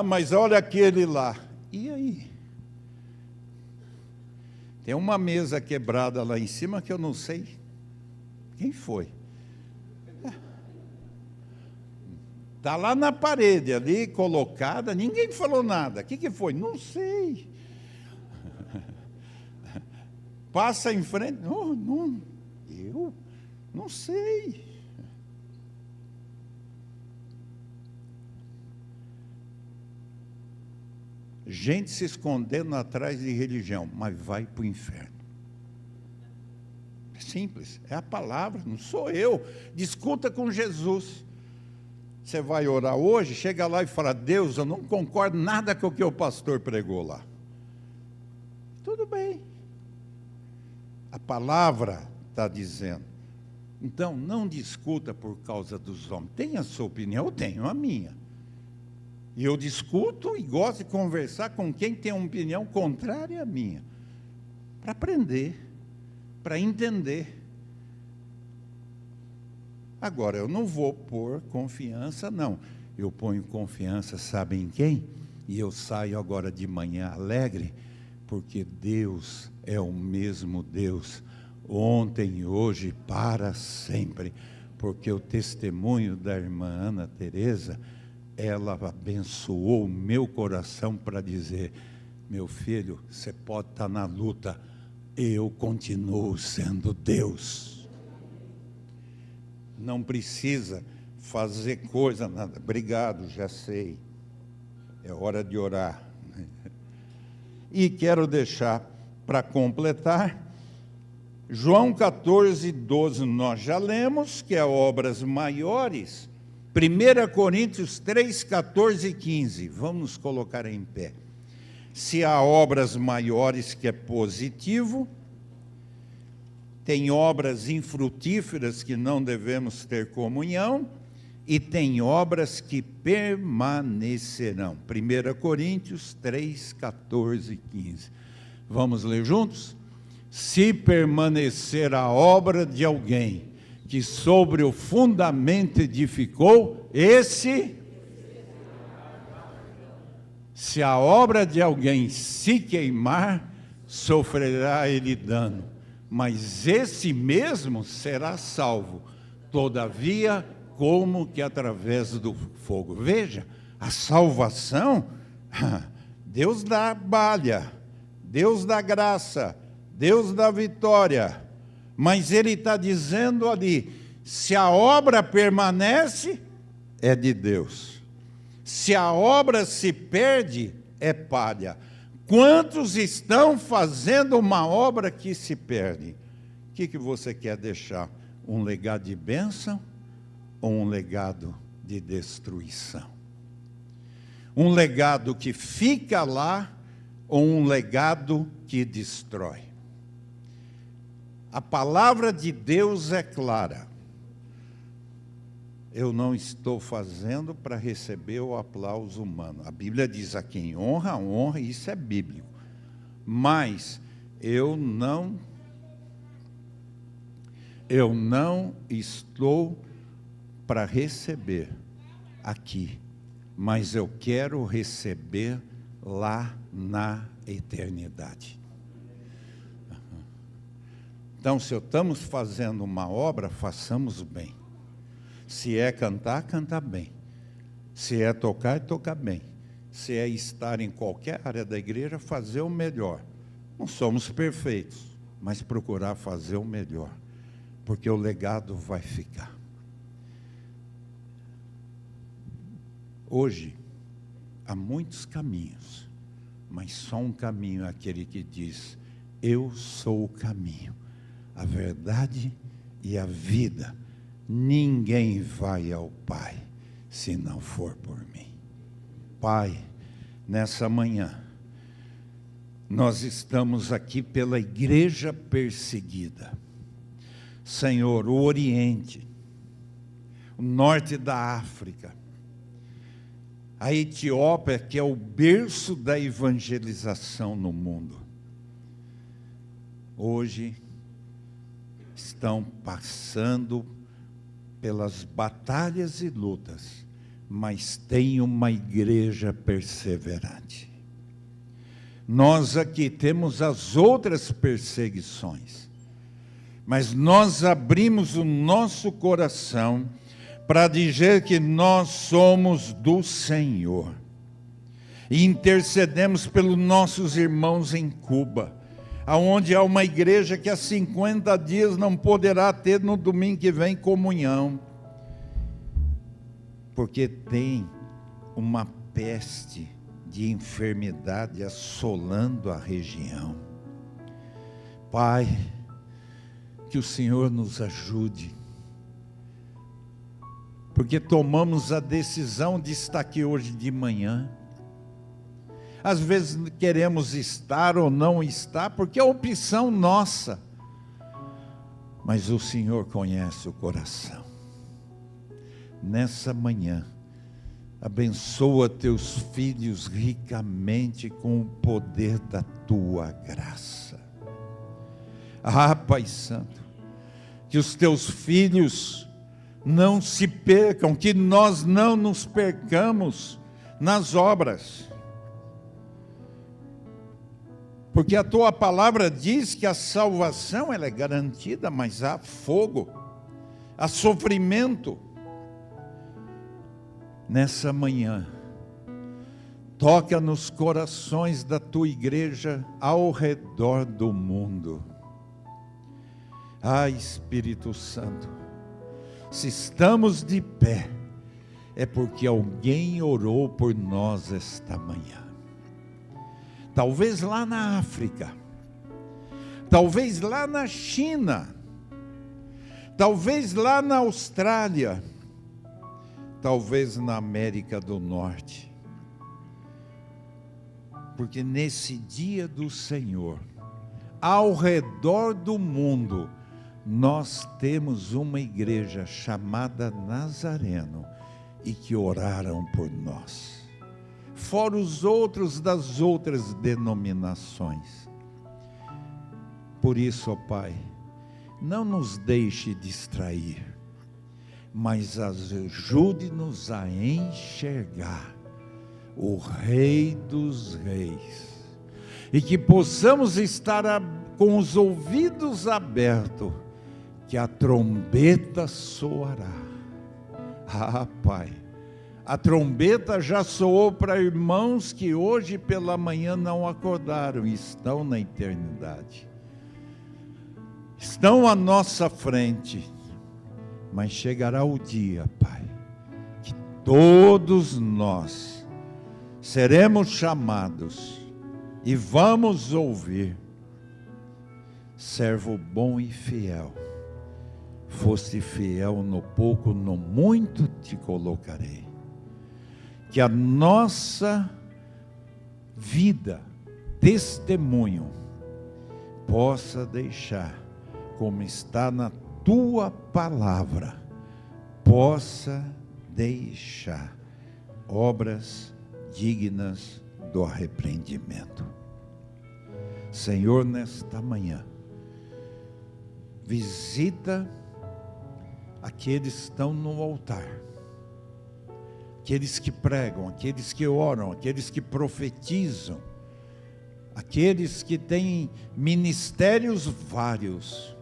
Mas olha aquele lá. E aí? Tem uma mesa quebrada lá em cima que eu não sei quem foi. Está lá na parede, ali colocada, ninguém falou nada. O que foi? Não sei. Passa em frente. Eu não sei. Gente se escondendo atrás de religião, mas vai para o inferno. É simples, é a palavra, não sou eu. Discuta com Jesus. Você vai orar hoje, chega lá e fala, Deus, eu não concordo nada com o que o pastor pregou lá. Tudo bem. A palavra está dizendo. Então, não discuta por causa dos homens. Tenha a sua opinião, eu tenho a minha. E eu discuto e gosto de conversar com quem tem uma opinião contrária à minha. Para aprender, para entender. Agora, eu não vou pôr confiança, não. Eu ponho confiança, sabe em quem? E eu saio agora de manhã alegre, porque Deus é o mesmo Deus, ontem, hoje, para sempre. Porque o testemunho da irmã Ana Teresa, ela abençoou o meu coração para dizer, meu filho, você pode estar na luta, eu continuo sendo Deus. Não precisa fazer coisa, nada. Obrigado, já sei. É hora de orar. E quero deixar, para completar, João 14, 12, nós já lemos, que é obras maiores. 1 Coríntios 3, 14 e 15. Vamos nos colocar em pé. Se há obras maiores, que é positivo, tem obras infrutíferas que não devemos ter comunhão, e tem obras que permanecerão. 1 Coríntios 3, 14 e 15. Vamos ler juntos? Se permanecer a obra de alguém que sobre o fundamento edificou, se a obra de alguém se queimar, sofrerá ele dano, mas esse mesmo será salvo, todavia, como que através do fogo. Veja, a salvação, Deus dá balha, Deus dá graça, Deus dá vitória, mas Ele está dizendo ali, se a obra permanece, é de Deus. Se a obra se perde, é palha. Quantos estão fazendo uma obra que se perde? O que você quer deixar? Um legado de bênção ou um legado de destruição? Um legado que fica lá ou um legado que destrói? A palavra de Deus é clara. Eu não estou fazendo para receber o aplauso humano. A Bíblia diz: a quem honra, honra, isso é bíblico. Mas eu não estou para receber aqui, mas eu quero receber lá na eternidade. Então, se estamos fazendo uma obra, façamos bem. Se é cantar, cantar bem. Se é tocar, tocar bem. Se é estar em qualquer área da igreja, fazer o melhor. Não somos perfeitos, mas procurar fazer o melhor, porque o legado vai ficar. Hoje, há muitos caminhos, mas só um caminho é aquele que diz: eu sou o caminho, a verdade e a vida. Ninguém vai ao Pai se não for por mim. Pai, nessa manhã, nós estamos aqui pela igreja perseguida. Senhor, o Oriente, o norte da África, a Etiópia, que é o berço da evangelização no mundo, hoje estão passando pelas batalhas e lutas, mas tem uma igreja perseverante. Nós aqui temos as outras perseguições, mas nós abrimos o nosso coração para dizer que nós somos do Senhor, e intercedemos pelos nossos irmãos em Cuba, aonde há uma igreja que há 50 dias não poderá ter no domingo que vem comunhão, porque tem uma peste de enfermidade assolando a região. Pai, que o Senhor nos ajude, porque tomamos a decisão de estar aqui hoje de manhã. Às vezes queremos estar ou não estar, porque é opção nossa. Mas o Senhor conhece o coração. Nessa manhã, abençoa teus filhos ricamente com o poder da tua graça. Ah, Pai Santo, que os teus filhos não se percam, que nós não nos percamos nas obras. Porque a tua palavra diz que a salvação ela é garantida, mas há fogo, há sofrimento. Nessa manhã, toca nos corações da tua igreja ao redor do mundo. Ah, Espírito Santo, se estamos de pé, é porque alguém orou por nós esta manhã. Talvez lá na África, talvez lá na China, talvez lá na Austrália, talvez na América do Norte. Porque nesse dia do Senhor, ao redor do mundo, nós temos uma igreja chamada Nazareno e que oraram por nós, fora os outros das outras denominações. Por isso, ó Pai, não nos deixe distrair, mas ajude-nos a enxergar o Rei dos Reis, e que possamos estar com os ouvidos abertos, que a trombeta soará. Ah, Pai, a trombeta já soou para irmãos que hoje pela manhã não acordaram e estão na eternidade. Estão à nossa frente, mas chegará o dia, Pai, que todos nós seremos chamados e vamos ouvir: servo bom e fiel, foste fiel no pouco, no muito te colocarei. Que a nossa vida, testemunho, possa deixar, como está na tua palavra, possa deixar obras dignas do arrependimento. Senhor, nesta manhã, visita aqueles que estão no altar, aqueles que pregam, aqueles que oram, aqueles que profetizam, aqueles que têm ministérios vários,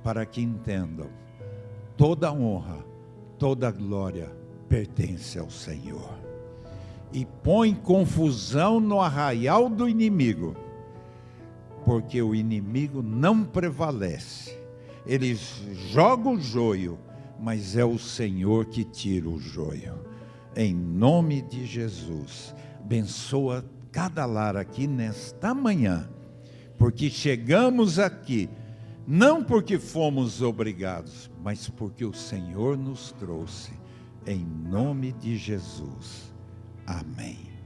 para que entendam: toda honra, toda glória pertence ao Senhor. E põe confusão no arraial do inimigo, porque o inimigo não prevalece. Ele joga o joio, mas é o Senhor que tira o joio. Em nome de Jesus, abençoa cada lar aqui nesta manhã, porque chegamos aqui não porque fomos obrigados, mas porque o Senhor nos trouxe. Em nome de Jesus. Amém.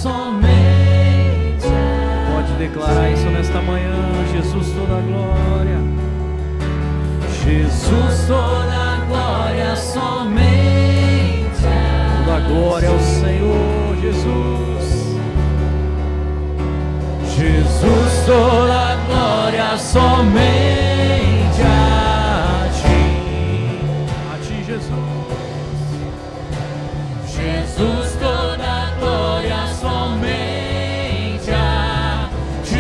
somente a Pode declarar isso nesta manhã. Jesus, toda a glória. Jesus, toda a glória, somente a toda a glória ao Senhor. Jesus, Jesus, toda a glória, somente a Ti, Jesus. Jesus, toda a glória, somente a Ti.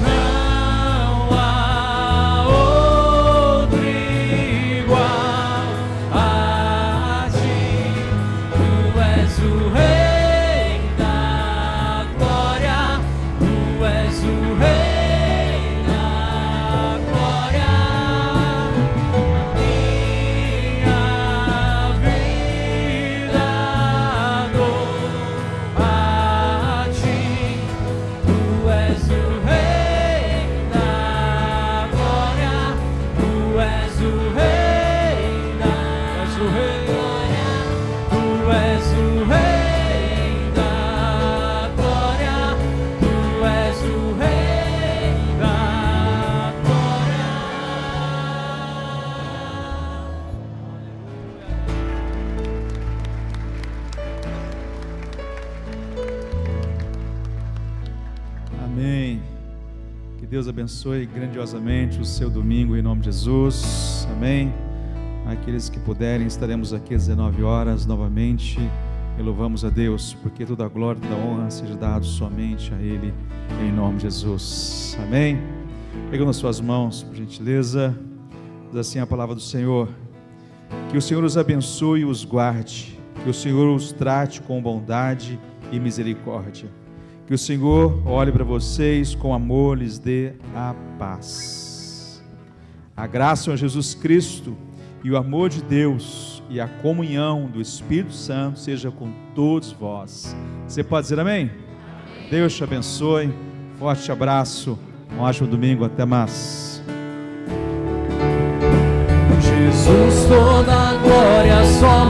Não há outro igual a Ti. Tu és o Rei da glória. Tu és o Rei da glória. Amém. Que Deus abençoe grandiosamente o seu domingo em nome de Jesus. Amém. Aqueles que puderem, estaremos aqui às 19 horas novamente e louvamos a Deus, porque toda a glória e toda a honra seja dado somente a Ele em nome de Jesus. Amém. Pegando as suas mãos, por gentileza, diz assim a palavra do Senhor: que o Senhor os abençoe e os guarde, que o Senhor os trate com bondade e misericórdia, que o Senhor olhe para vocês com amor, lhes dê a paz. A graça de Jesus Cristo e o amor de Deus e a comunhão do Espírito Santo seja com todos vós. Você pode dizer amém? Amém. Deus te abençoe. Forte abraço. Um ótimo domingo. Até mais. Jesus, toda a glória só